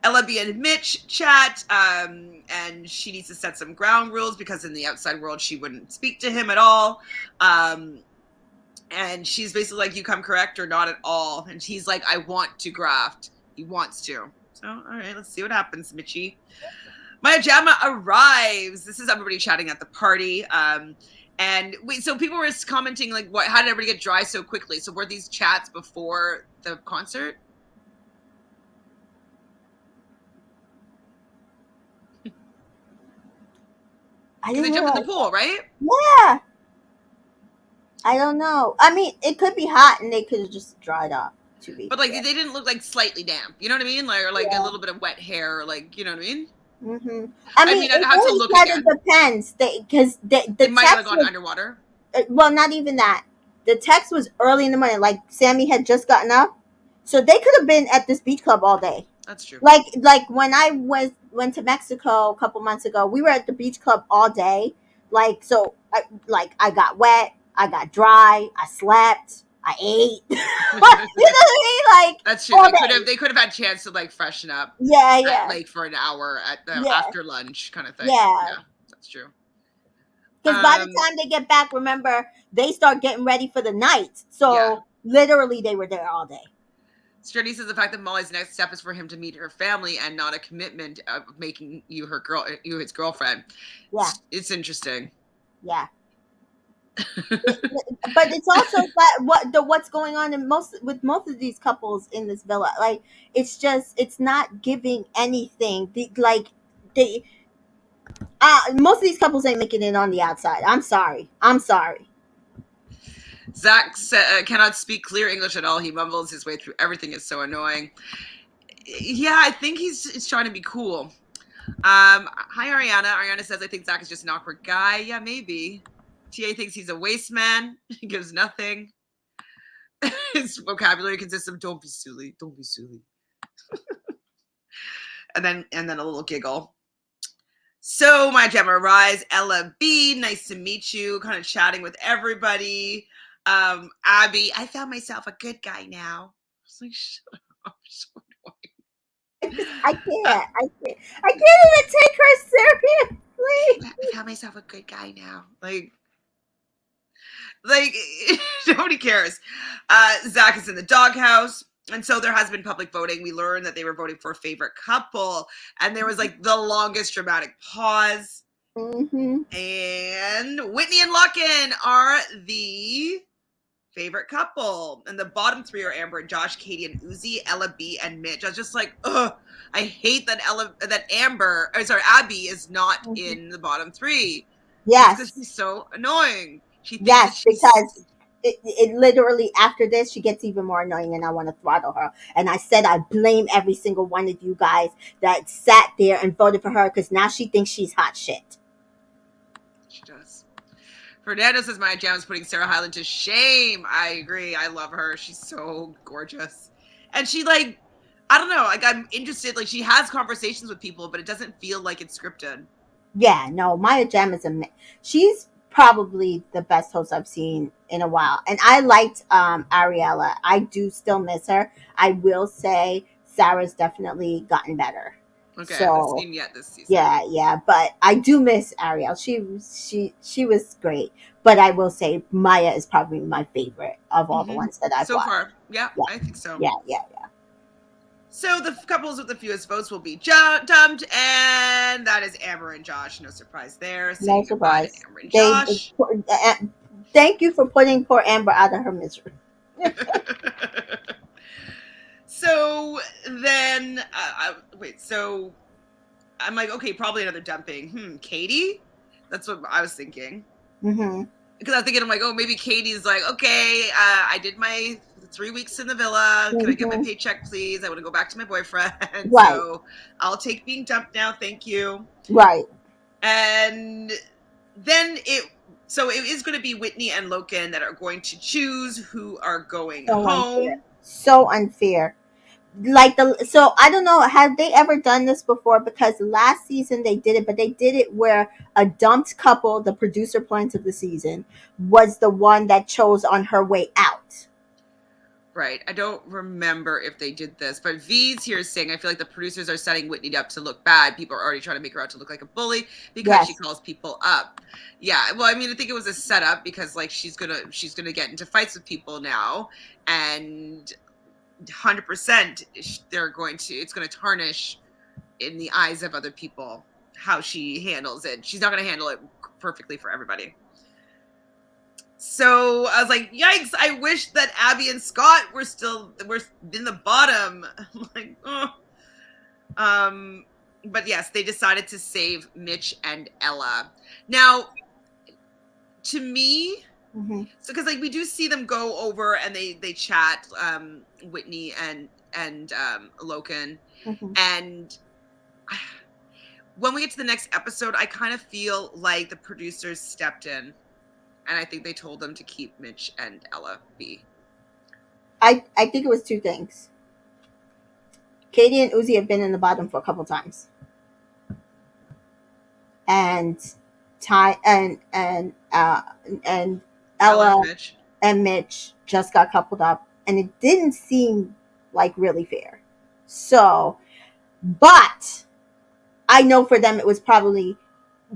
Ella B and Mitch chat, and she needs to set some ground rules because in the outside world she wouldn't speak to him at all. And she's basically like, you come correct or not at all. And he's like, I want to graft. He wants to. So, all right, let's see what happens, Mitchie. Maya Jama arrives. This is everybody chatting at the party. And wait, so people were commenting how did everybody get dry so quickly? So were these chats before the concert? I Because didn't they jumped in the realize pool, right? that. Yeah. I don't know. I mean, it could be hot and they could have just dried up. To be But like fair. they didn't look like slightly damp. You know what I mean? Like or like a little bit of wet hair. Or like you know what I mean? I I mean, mean, I'd it have to really look kind of again. depends. Because the It might have text gone was, underwater. well, not even that. The text was early in the morning. Like, Sammy had just gotten up. So they could have been at this beach club all day. That's true. Like when I went to Mexico a couple months ago, we were at the beach club all day. Like, so I got wet, I got dry, I slept, I ate. You know what I mean? Like, that's true. all They could have had a chance to like freshen up. Yeah, At yeah, Lake for an hour at the yeah, after lunch kind of thing. yeah. Yeah, that's true. Because by the time they get back, remember, they start getting ready for the night. So Yeah. literally, they were there all day. Sturdy says the fact that Molly's next step is for him to meet her family and not a commitment of making you his girlfriend. Yeah, It's interesting. yeah. But it's also that what's going on in most of these couples in this villa. Like, it's not giving anything. They most of these couples ain't making it on the outside. I'm sorry. Zach cannot speak clear English at all. He mumbles his way through everything. It's so annoying. Yeah, I think he's trying to be cool. Hi, Ariana. Ariana says, I think Zach is just an awkward guy. Yeah, maybe. TA thinks he's a waste man. He gives nothing. His vocabulary consists of don't be silly, don't be silly. and then a little giggle. So my Gemma Rise, Ella B, nice to meet you. Kind of chatting with everybody. Abby, I found myself a good guy now. I was like, shut up. So I can't even take her seriously. I found myself a good guy now. Like nobody cares. Zach is in the doghouse. And so there has been public voting. We learned that they were voting for a favorite couple. And there was like the longest dramatic pause. Mm-hmm. And Whitney and Locken are the favorite couple. And the bottom three are Amber and Josh, Katie and Uzi, Ella B and Mitch. I was just like, ugh, I hate that Abby is not in the bottom three. Yes. Because she's so annoying. Yes, because it literally, after this, she gets even more annoying and I want to throttle her. And I said I blame every single one of you guys that sat there and voted for her because now she thinks she's hot shit. She does. Fernando says Maya Jam is putting Sarah Hyland to shame. I agree. I love her. She's so gorgeous. And she I don't know, I'm interested. She has conversations with people, but it doesn't feel like it's scripted. Yeah, no, Maya Jam she's probably the best host I've seen in a while. And I liked Ariella. I do still miss her. I will say Sarah's definitely gotten better. Okay, I haven't seen yet this season. Yeah, but I do miss Ariel. She was great. But I will say Maya is probably my favorite of all the ones that I've watched. So far. Yeah, I think so. Yeah. So the couples with the fewest votes will be dumped, and that is Amber and Josh. No surprise there. No surprise. Amber and Josh. Thank you for putting poor Amber out of her misery. So then, so I'm like, okay, probably another dumping. Katie? That's what I was thinking. Mm-hmm. Because I was thinking, I'm like, oh, maybe Katie's like, okay, I did my 3 weeks in the villa. Can I get my paycheck, please? I want to go back to my boyfriend. Right. So I'll take being dumped now. Thank you. Right. And then it is going to be Whitney and Loken that are going to choose who are going home. Unfair. So unfair. So I don't know, have they ever done this before? Because last season they did it, but they did it where a dumped couple, the producer points of the season, was the one that chose on her way out. Right. I don't remember if they did this, but V's here is saying, I feel like the producers are setting Whitney up to look bad. People are already trying to make her out to look like a bully because she calls people up. Yeah. Well, I mean, I think it was a setup because she's gonna get into fights with people now, and 100% it's going to tarnish in the eyes of other people how she handles it. She's not going to handle it perfectly for everybody. So I was like, yikes, I wish that Abby and Scott were in the bottom. I'm like, oh. But yes, they decided to save Mitch and Ella. Now, to me, so because like we do see them go over and they chat, Whitney and Loken, and when we get to the next episode, I kind of feel like the producers stepped in, and I think they told them to keep Mitch and Ella be. I think it was two things. Katie and Uzi have been in the bottom for a couple times, and Ty and Ella and Mitch just got coupled up, and it didn't seem like really fair. So, but I know for them it was probably,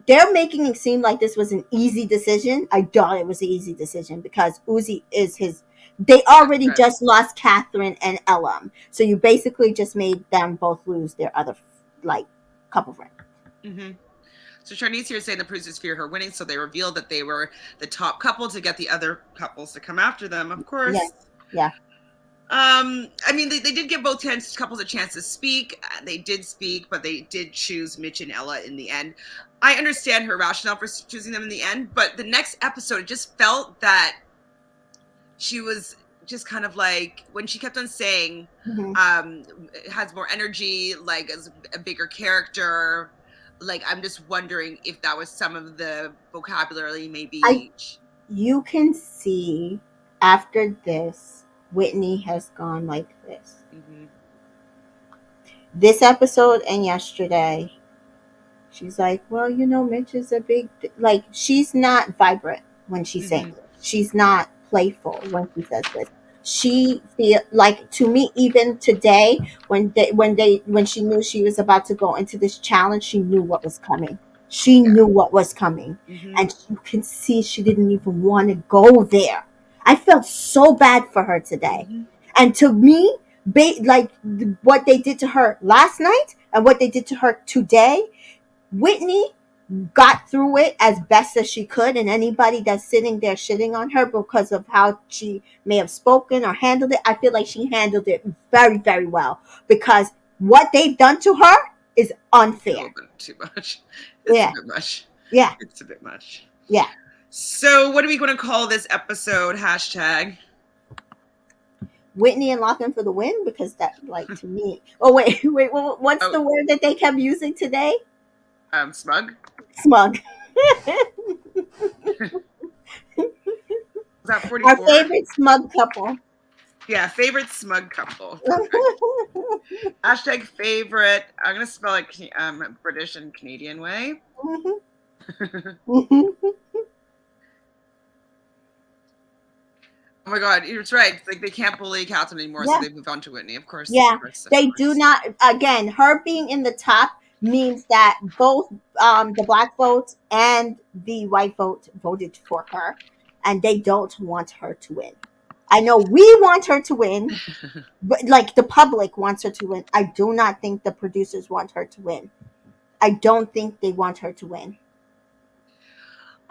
they're making it seem like this was an easy decision. I doubt it was an easy decision because Uzi is his. They already just lost Catherine and Elam, so you basically just made them both lose their other like couple friends. Mm-hmm. So Charnice here is saying the producers fear her winning, so they revealed that they were the top couple to get the other couples to come after them. Of course, yeah. I mean, they did give both couples a chance to speak. They did speak, but they did choose Mitch and Ella in the end. I understand her rationale for choosing them in the end, but the next episode, it just felt that she was just kind of like, when she kept on saying, it has more energy, like as a bigger character. Like, I'm just wondering if that was some of the vocabulary, maybe. You can see after this, Whitney has gone like this. This episode and yesterday, she's like, well, you know, Mitch is a big, like, she's not vibrant when she's saying this. She's not playful when she says this. She feel like, to me, even today, when she knew she was about to go into this challenge, she knew what was coming. She knew what was coming, and you can see she didn't even want to go there. I felt so bad for her today, and to me, like what they did to her last night and what they did to her today, Whitney got through it as best as she could, and anybody that's sitting there shitting on her because of how she may have spoken or handled it, I feel like she handled it very, very well, because what they've done to her is unfair. A little bit too much. It's a bit much. Yeah. It's a bit much. Yeah. So what are we going to call this episode? Hashtag Whitney and Locken for the win, because that, like, to me. Oh wait, what's the word that they kept using today? Smug. Smug. Was that 44? Our favorite smug couple. Yeah, favorite smug couple. Hashtag favorite. I'm gonna spell it British and Canadian way. Oh my God, it's right. It's like they can't bully Catherine anymore, so they move on to Whitney. Of course. Yeah, of course. They do not. Again, her being in the top means that both the black vote and the white vote voted for her, and they don't want her to win. I know we want her to win, but like the public wants her to win. I do not think the producers want her to win. I don't think they want her to win.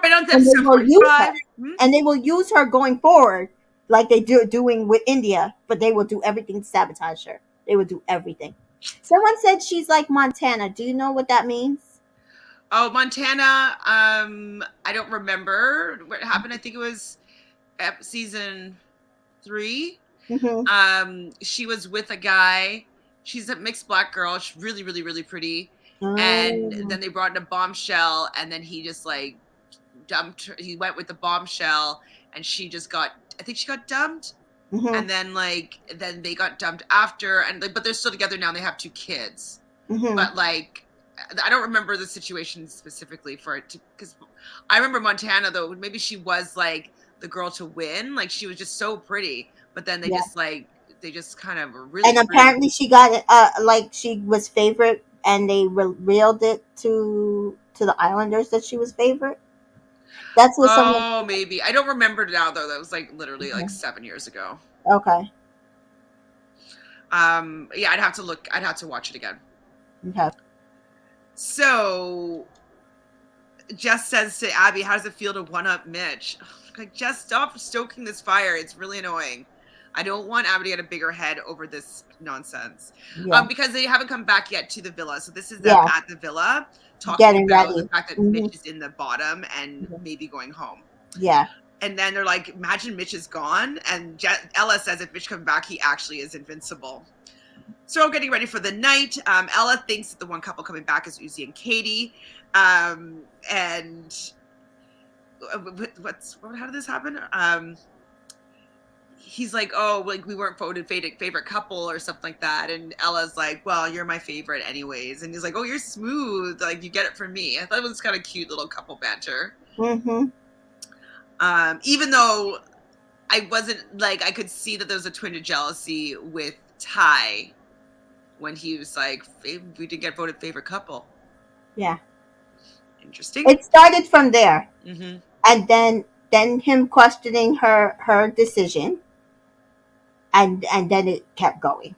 Right on and they will use her, and they will use her going forward, like they doing with India. But they will do everything to sabotage her. They will do everything. Someone said she's like Montana. Do you know what that means? Oh, Montana. I don't remember what happened. I think it was season 3. She was with a guy. She's a mixed black girl. She's really, really, really pretty. And then they brought in a bombshell, and then he just like dumped her. He went with the bombshell, and she just got, I think she got dumped. And then then they got dumped after, and but they're still together now, and they have 2 kids. But like, I don't remember the situation specifically for it, because I remember Montana though. Maybe she was like the girl to win. Like, she was just so pretty, but then they just kind of really. And apparently she got like she was favorite, and they reeled it to the Islanders that she was favorite. That's what someone. Oh, maybe I don't remember now though. That was like literally like 7 years ago. Okay. Yeah, I'd have to look. I'd have to watch it again. Okay. So, Jess says to Abby, "How does it feel to one-up Mitch?" Like, Jess, stop stoking this fire. It's really annoying. I don't want Abby to get a bigger head over this nonsense. Yeah. Because they haven't come back yet to the villa. So this is them Yeah. at the villa talking Getting about ready. the fact that Mitch is in the bottom and maybe going home. Yeah. And then they're like, imagine Mitch is gone. And Ella says if Mitch comes back, he actually is invincible. So getting ready for the night. Ella thinks that the one couple coming back is Uzi and Katie. And how did this happen? He's like, oh, like we weren't voted favorite couple or something like that. And Ella's like, well, you're my favorite anyways. And he's like, oh, you're smooth. Like you get it from me. I thought it was kind of cute little couple banter. Mm-hmm. Even though I wasn't like, I could see that there was a twinge of jealousy with Ty when he was like, we didn't get voted favorite couple. Yeah. Interesting. It started from there. Mm-hmm. And then him questioning her decision. And then it kept going.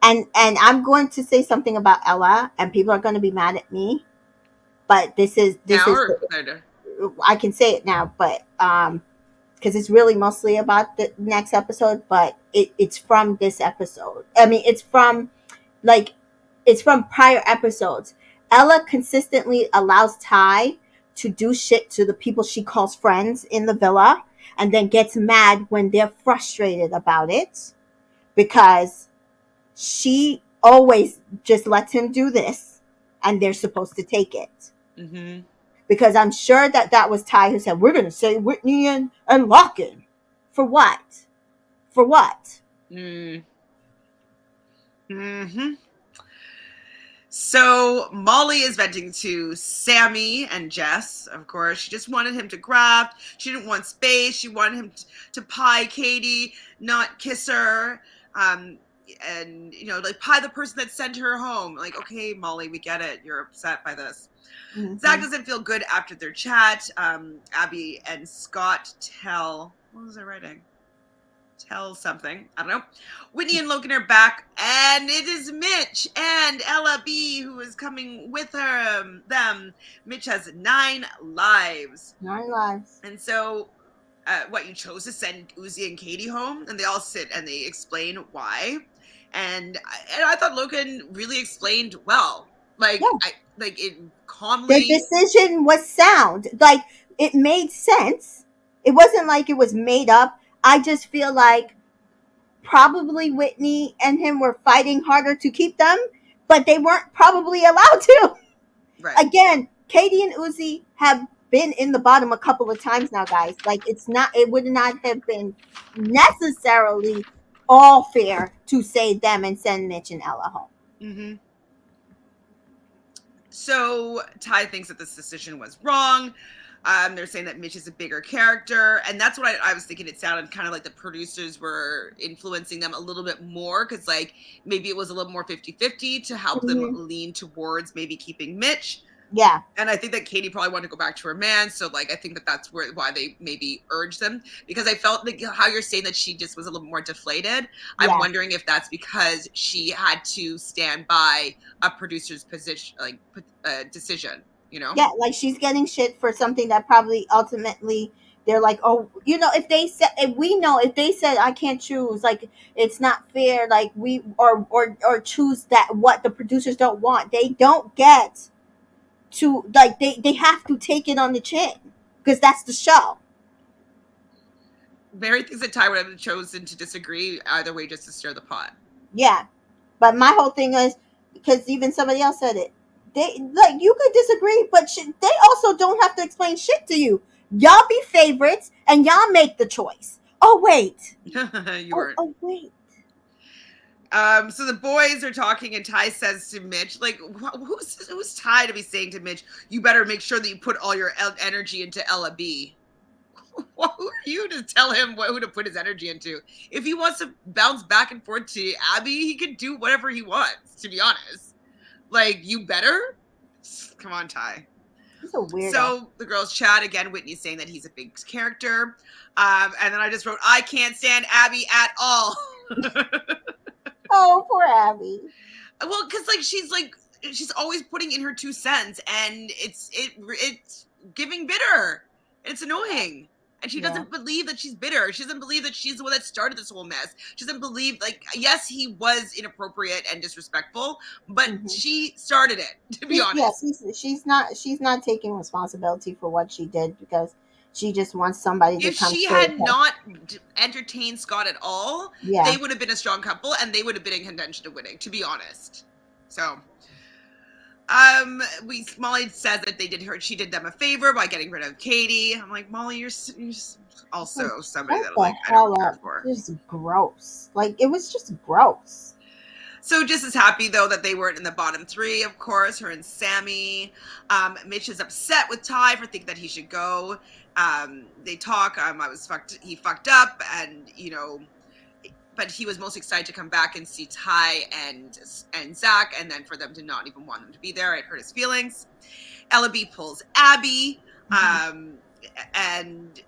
And I'm going to say something about Ella, and people are going to be mad at me. But I can say it now, but because it's really mostly about the next episode, but it's from this episode. I mean, it's from prior episodes. Ella consistently allows Ty to do shit to the people she calls friends in the villa, and then gets mad when they're frustrated about it, because she always just lets him do this, and they're supposed to take it. Mm-hmm. Because I'm sure that was Ty who said, we're going to say Whitney and Locken. For what? For what? Mm-hmm. So Molly is venting to Sammy and Jess, of course. She just wanted him to graft. She didn't want space. She wanted him to pie Katie, not kiss her. And, like pie the person that sent her home. Like, okay, Molly, we get it. You're upset by this. Mm-hmm. Zach doesn't feel good after their chat. Abby and Scott tell, what was I writing? Tell something. I don't know. Whitney and Logan are back, and it is Mitch and Ella B who is coming with them. Mitch has 9 lives. 9 lives. And so, you chose to send Uzi and Katie home, and they all sit and they explain why. And I thought Logan really explained well. Like, yeah. It calmly. The decision was sound. Like, it made sense. It wasn't like it was made up. I just feel like probably Whitney and him were fighting harder to keep them, but they weren't probably allowed to. Right. Again, Katie and Uzi have been in the bottom a couple of times now, guys. Like, it would not have been necessarily all fair to save them and send Mitch and Ella home. Mm-hmm. So Ty thinks that this decision was wrong. They're saying that Mitch is a bigger character, and that's what I was thinking. It sounded kind of like the producers were influencing them a little bit more, because like maybe it was a little more 50-50 to help them lean towards maybe keeping Mitch. Yeah. And I think that Katie probably wanted to go back to her man, so like I think that that's why they maybe urged them, because I felt like how you're saying that she just was a little more deflated. Yeah. I'm wondering if that's because she had to stand by a producer's position, like decision. Yeah, like she's getting shit for something that probably ultimately they're like, oh, if they said I can't choose, like it's not fair, like we or choose that what the producers don't want, they don't get to, like they have to take it on the chin, because that's the show. Mary thinks that Ty would have chosen to disagree either way just to stir the pot. Yeah, but my whole thing is, because even somebody else said it, they like, you could disagree, but they also don't have to explain shit to you. Y'all be favorites and y'all make the choice. Oh wait, you weren't. Oh wait. So the boys are talking, and Ty says to Mitch, like, who's Ty to be saying to Mitch, you better make sure that you put all your energy into Ella B. Who are you to tell him who to put his energy into? If he wants to bounce back and forth to Abby, he can do whatever he wants, to be honest. Like, you better? Come on, Ty. He's a weirdo. So the girls chat again. Whitney's saying that he's a big character. And then I just wrote, I can't stand Abby at all. Oh, poor Abby. Well, because she's always putting in her 2 cents, and it's giving bitter. It's annoying. And she doesn't believe that she's bitter. She doesn't believe that she's the one that started this whole mess. She doesn't believe, like, yes, he was inappropriate and disrespectful, but she started it, to be honest. She's not taking responsibility for what she did because she just wants somebody to come. If she had not entertained Scott at all, they would have been a strong couple and they would have been in contention to winning, to be honest. So Molly says that she did them a favor by getting rid of Katie. I'm like, Molly, you're also somebody that like I don't care for. It's gross. Like, it was just gross. So Jess is happy though that they weren't in the bottom three, of course, her and Sammy. Mitch is upset with Ty for thinking that he should go. They talk, he fucked up, and but he was most excited to come back and see Ty and Zach, and then for them to not even want them to be there, it hurt his feelings. Ella B pulls Abby, and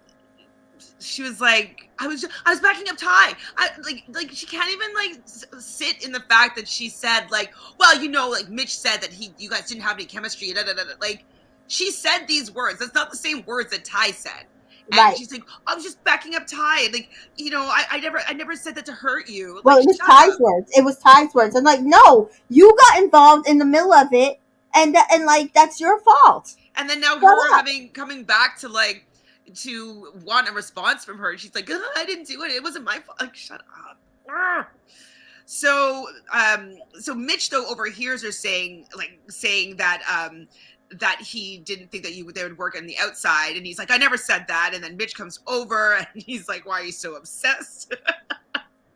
she was like, I was backing up Ty. Like she can't even like sit in the fact that she said like, well, like Mitch said that you guys didn't have any chemistry. Like she said these words. That's not the same words that Ty said. And she's like, I was just backing up Ty. Like, I never said that to hurt you. Like, well, it was Ty's words. It was Ty's words. I'm like, no, you got involved in the middle of it, and like that's your fault. And then now her coming back to like to want a response from her. She's like, I didn't do it. It wasn't my fault. Like, shut up. So Mitch though overhears her saying that that he didn't think that they would work on the outside, and he's like, I never said that. And then Mitch comes over and he's like, why are you so obsessed?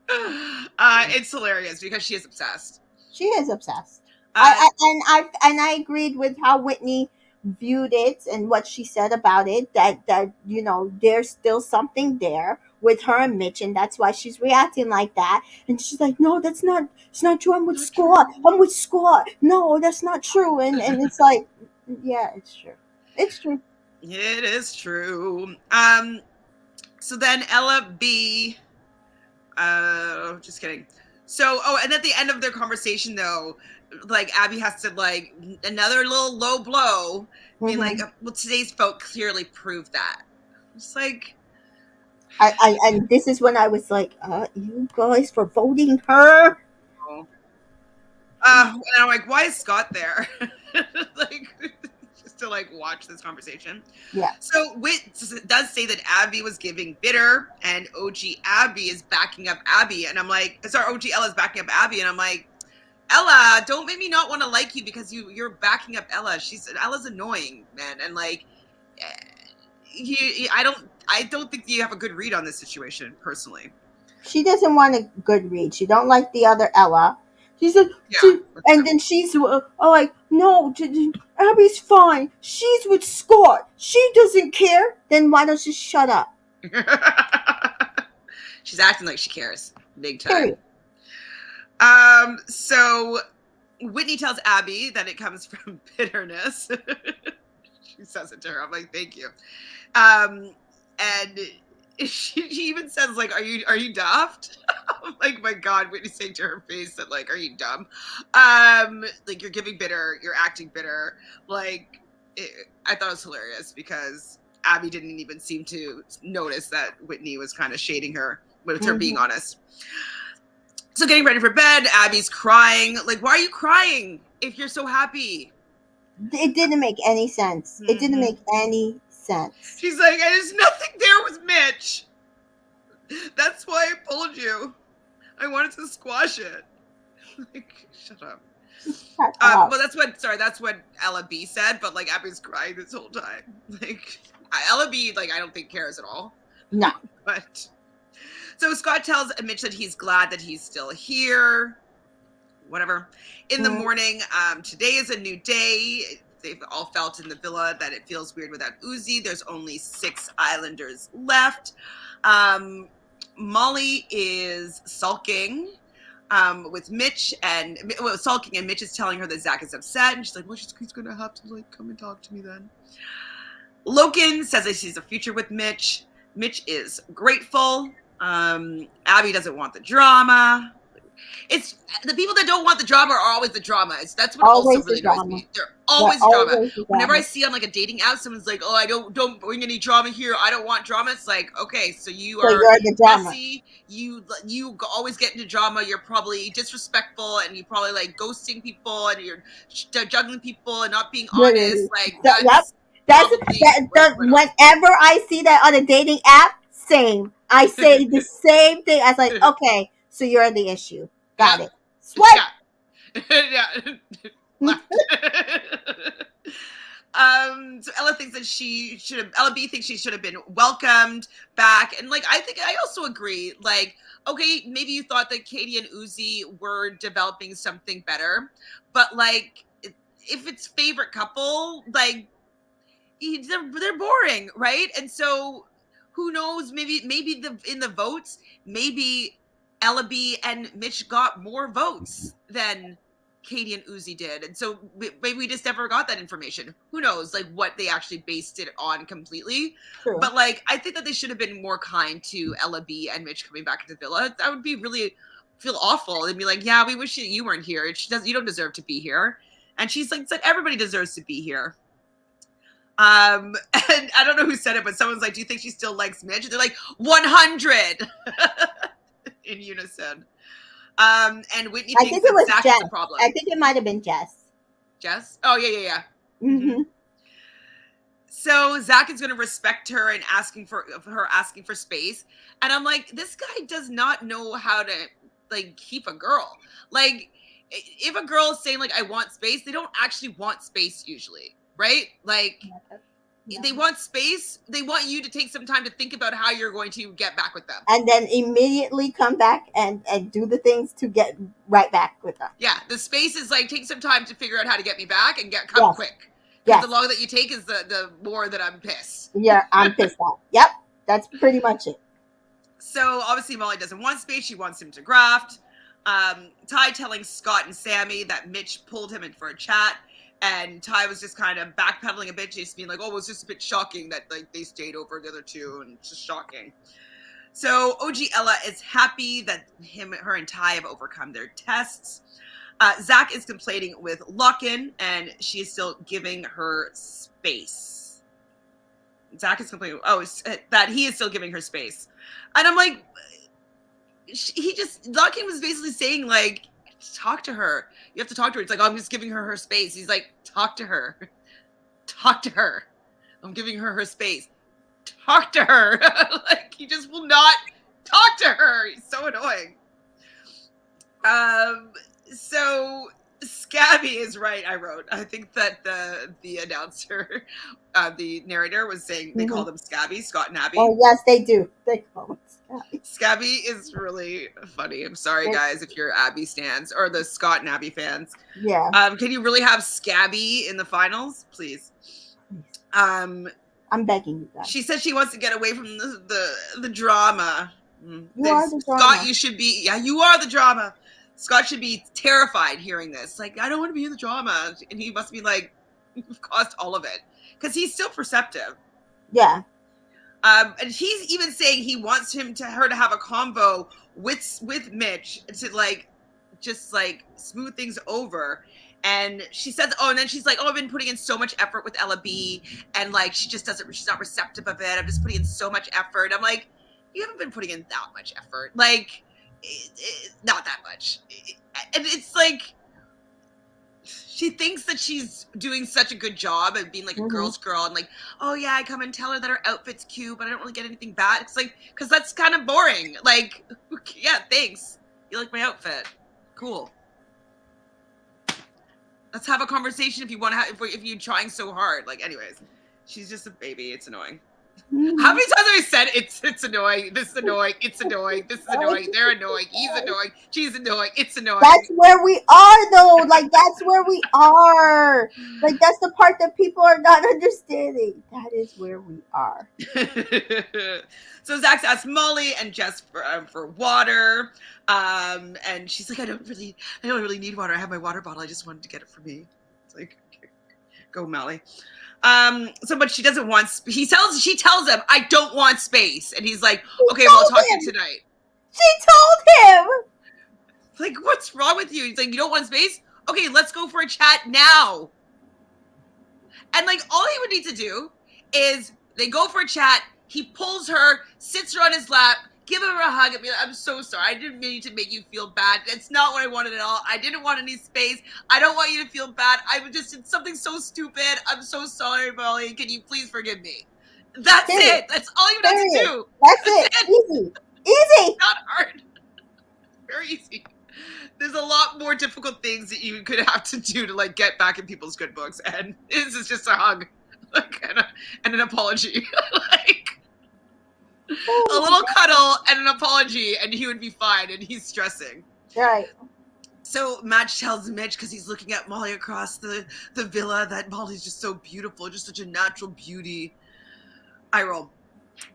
It's hilarious because she is obsessed. She is obsessed. I agreed with how Whitney viewed it and what she said about it, that there's still something there with her and Mitch, and that's why she's reacting like that. And she's like, no, it's not true. I'm with Scott. No, that's not true. And it's like, yeah, it's true. It is true. So then Ella B, just kidding. So, and at the end of their conversation though, like Abby has to like another little low blow, being like, well, today's vote clearly proved that. It's like, and this is when I was like, you guys for voting her. And I'm like, why is Scott there? Like, just to like watch this conversation. Yeah. So Whit does say that Abby was giving bitter, and OG Abby is backing up Abby, and I'm like, OG Ella's backing up Abby, and I'm like, Ella, don't make me not want to like you because you're backing up Ella. Ella's annoying, man, and like, I don't think you have a good read on this situation, personally. She doesn't want a good read. She don't like the other Ella. She said, and then she's like, no, Abby's fine. She's with Scott. She doesn't care. Then why don't you shut up? She's acting like she cares, big time. Period. So Whitney tells Abby that it comes from bitterness. She says it to her. I'm like, thank you. And she even says, like, are you daft? I'm like, my God, Whitney's saying to her face that, like, are you dumb? Like, you're giving bitter, you're acting bitter. Like, I thought it was hilarious because Abby didn't even seem to notice that Whitney was kind of shading her with her being honest. So getting ready for bed, Abby's crying. Like, why are you crying if you're so happy? It didn't make any sense. It didn't make any sense. She's like, there's nothing there with Mitch. That's why I pulled you. I wanted to squash it. Like, shut up. Well, that's what Ella B said, but like Abby's crying this whole time. Like, Ella B, like, I don't think cares at all. No. But so Scott tells Mitch that he's glad that he's still here. Whatever. In the morning, today is a new day. They've all felt in the villa that it feels weird without Uzi. There's only 6 Islanders left. Molly is sulking with Mitch, sulking, and Mitch is telling her that Zach is upset, and she's like, well, he's going to have to like come and talk to me then. Logan says that he sees a future with Mitch. Mitch is grateful. Abby doesn't want the drama. it's the people that don't want the drama are always the drama. That's what also Always the really annoys drama. me. They're always They're drama. always the Whenever I drama. see on like a dating app, someone's like, "Oh, I don't bring any drama here. I don't want drama." It's like, okay, so you So are you're the drama. messy. You always get into drama. You're probably disrespectful, and you probably like ghosting people, and you're juggling people and not being honest. Like Yep. Whenever I see that on a dating app, same. I say the same thing. I was like, okay, so you're the issue. Got it. Swipe. Yeah. Left. So Ella thinks that Ella B thinks she should have been welcomed back. And like, I also agree. Like, okay, maybe you thought that Katie and Uzi were developing something better, but like, if it's favorite couple, like, they're boring, right? And so who knows, maybe in the votes, maybe Ella B and Mitch got more votes than Katie and Uzi did. And so maybe we just never got that information. Who knows, like, what they actually based it on completely. True. But like, I think that they should have been more kind to Ella B and Mitch coming back into the villa. That would be really feel awful. They'd be like, yeah, we wish you weren't here. You don't deserve to be here. And she's like, everybody deserves to be here. And I don't know who said it, but someone's like, do you think she still likes Mitch? And they're like, 100 in unison. And Whitney thinks that Zach is a problem. I think it might have been Jess. Jess? Oh, yeah. Mm-hmm. So Zach is going to respect her and asking for space. And I'm like, this guy does not know how to like keep a girl. Like, if a girl is saying like, I want space, they don't actually want space usually. Right? Like, they want space. They want you to take some time to think about how you're going to get back with them. And then immediately come back and do the things to get right back with them. Yeah. The space is like, take some time to figure out how to get me back and come quick. Because the longer that you take is the more that I'm pissed. Yeah, I'm pissed off. Yep. That's pretty much it. So obviously Molly doesn't want space. She wants him to graft. Ty telling Scott and Sammy that Mitch pulled him in for a chat. And Ty was just kind of backpedaling a bit, just being like, oh, it was just a bit shocking that like they stayed over the other two, and it's just shocking. So OG Ella is happy that her and Ty have overcome their tests. Zach is complaining with Lock-In, and she is still giving her space. Zach is complaining, that he is still giving her space. And I'm like, Lock-In was basically saying like, talk to her. You have to talk to her. It's like, oh, I'm just giving her space. He's like, talk to her. Talk to her. I'm giving her space. Talk to her. Like, he just will not talk to her. He's so annoying. So Scabby is right, I wrote. I think that the announcer, the narrator was saying they call them Scabby, Scott and Abby. Oh, yes, they do. They call them Scabby. Scabby is really funny. I'm sorry, guys, if you're Abby stans or the Scott and Abby fans. Yeah. Can you really have Scabby in the finals, please? I'm begging you guys. She said she wants to get away from the drama. You are the drama. Scott, you should be. Yeah, you are the drama. Scott should be terrified hearing this. Like, I don't want to be in the drama. And he must be like, you've caused all of it. Because he's still perceptive. Yeah. And he's even saying he wants her to have a convo with Mitch to like, just like smooth things over. And she says, and then she's like, I've been putting in so much effort with Ella B. And like, she's not receptive of it. I'm just putting in so much effort. I'm like, you haven't been putting in that much effort. Like, not that much. And it's like, she thinks that she's doing such a good job at being like a girl's girl and like, oh yeah, I come and tell her that her outfit's cute, but I don't really get anything back. It's like, because that's kind of boring. Like, yeah, thanks. You like my outfit. Cool. Let's have a conversation if you want to if you're trying so hard. Like, anyways, she's just a baby. It's annoying. How many times have I said it's annoying? This is annoying. It's annoying. This is annoying. They're annoying. He's annoying. She's annoying. It's annoying. That's where we are, though. Like, that's where we are. Like, that's the part that people are not understanding. That is where we are. So Zach asked Molly and Jess for water, and she's like, I don't really need water. I have my water bottle. I just wanted to get it for me. It's like, okay, go Molly. But she doesn't want, she tells him, I don't want space. And he's like, okay, well, I'll talk to you tonight. She told him. Like, what's wrong with you? He's like, you don't want space? Okay, let's go for a chat now. And like, all he would need to do is they go for a chat. He pulls her, sits her on his lap, give her a hug. I'm so sorry. I didn't mean to make you feel bad. It's not what I wanted at all. I didn't want any space. I don't want you to feel bad. I just did something so stupid. I'm so sorry, Molly. Can you please forgive me? That's it. That's all you have to do. That's it. Easy. Easy. Not hard. Very easy. There's a lot more difficult things that you could have to do to like get back in people's good books, and this is just a hug, like, and an apology, like a little cuddle and an apology, and he would be fine. And he's stressing. Right. So Madge tells Mitch, because he's looking at Molly across the villa, that Molly's just so beautiful, just such a natural beauty. I roll.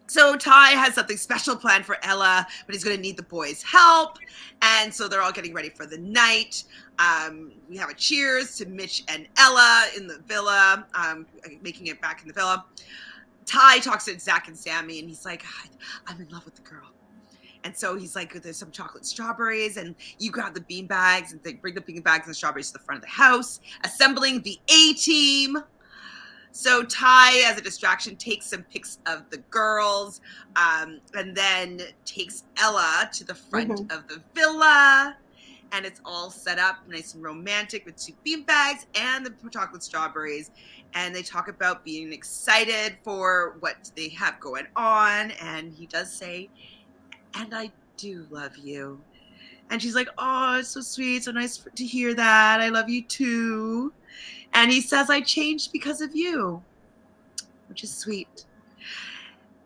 So Ty has something special planned for Ella, but he's going to need the boys' help. And so they're all getting ready for the night. We have a cheers to Mitch and Ella in the villa, making it back in the villa. Ty talks to Zach and Sammy, and he's like, I'm in love with the girl. And so he's like, there's some chocolate strawberries, and you grab the bean bags, and they bring the bean bags and the strawberries to the front of the house, assembling the A-team. So Ty, as a distraction, takes some pics of the girls, and then takes Ella to the front of the villa, and it's all set up nice and romantic with 2 beanbags and the chocolate strawberries, and they talk about being excited for what they have going on, and he does say, and I do love you. And she's like, oh, it's so sweet, so nice to hear that. I love you too. And he says, I changed because of you, which is sweet.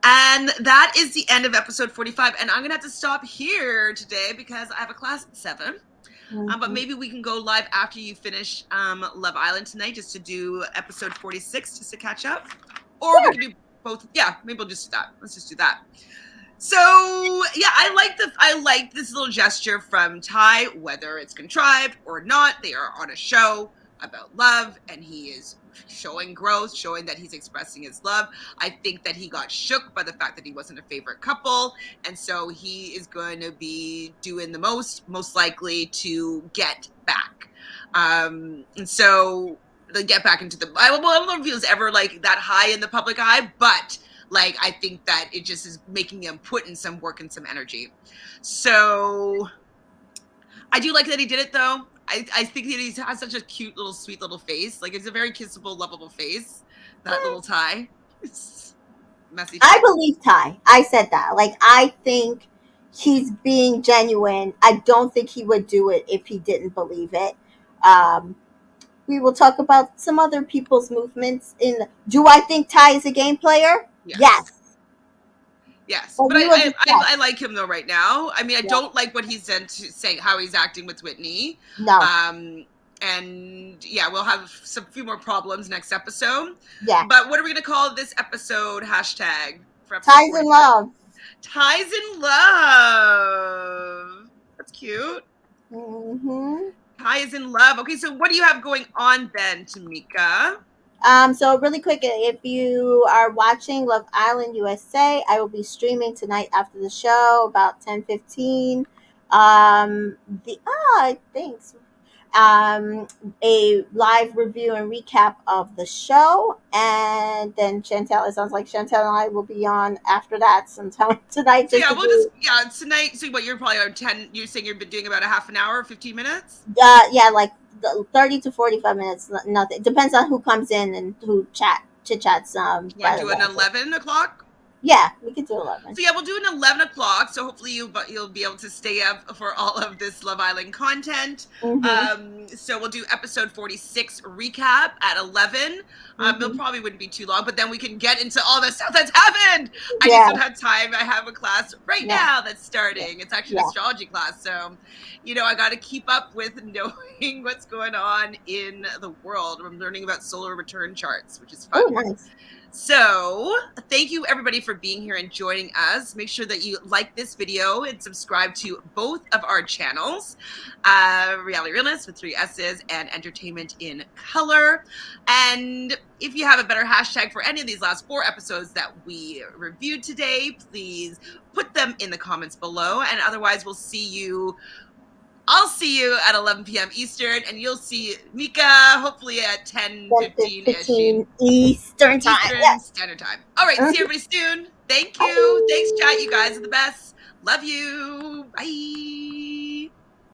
And that is the end of episode 45. And I'm going to have to stop here today because I have a class at 7. But maybe we can go live after you finish Love Island tonight just to do episode 46 just to catch up. Or we can do both. Yeah, maybe we'll just do that. Let's just do that. So, yeah, I like this little gesture from Ty, whether it's contrived or not. They are on a show about love, and he is showing growth, showing that he's expressing his love. I think that he got shook by the fact that he wasn't a favorite couple, and so he is going to be doing the most likely to get back. And so they get back into the, I don't know if he was ever like that high in the public eye, but like, I think that it just is making him put in some work and some energy. So I do like that he did it though. I think that he has such a cute little, sweet little face. Like, it's a very kissable, lovable face. That little Ty. It's messy. I believe Ty. I said that. Like, I think he's being genuine. I don't think he would do it if he didn't believe it. We will talk about some other people's movements. Do I think Ty is a game player? Yes. Yes, but I like him though right now. I mean, I don't like what he's done to say how he's acting with Whitney. No. And yeah, we'll have few more problems next episode. Yeah. But what are we gonna call this episode? Hashtag for episode Ties 45? In Love. Ties in Love. That's cute. Ties in Love. Okay, so what do you have going on then, Tamika? So really quick, if you are watching Love Island USA, I will be streaming tonight after the show about 10:15. Thanks. A live review and recap of the show, and then Chantele. It sounds like Chantele and I will be on after that sometime tonight. Tonight. So what, you're probably on 10. You're saying you've been doing about a half an hour, 15 minutes. Like 30 to 45 minutes. Nothing. Depends on who comes in and who chit-chats. Yeah, do an 11 o'clock? Yeah, we can do 11. So yeah, we'll do an 11 o'clock. So hopefully you'll be able to stay up for all of this Love Island content. So we'll do episode 46 recap at 11. It probably wouldn't be too long, but then we can get into all the stuff that's happened. I just don't have time. I have a class right now that's starting. It's actually an astrology class. So, I got to keep up with knowing what's going on in the world. I'm learning about solar return charts, which is fun. Oh, nice. So thank you everybody for being here and joining us. Make sure that you like this video and subscribe to both of our channels, Reality Realness with 3 S's and Entertainment in Color. And if you have a better hashtag for any of these last 4 episodes that we reviewed today, please put them in the comments below. And otherwise, we'll see you I'll see you at 11 p.m. Eastern, and you'll see Mika hopefully at 10:15 Eastern time. Eastern Standard Time. All right, see everybody soon. Thank you. Thanks, chat. You guys are the best. Love you. Bye.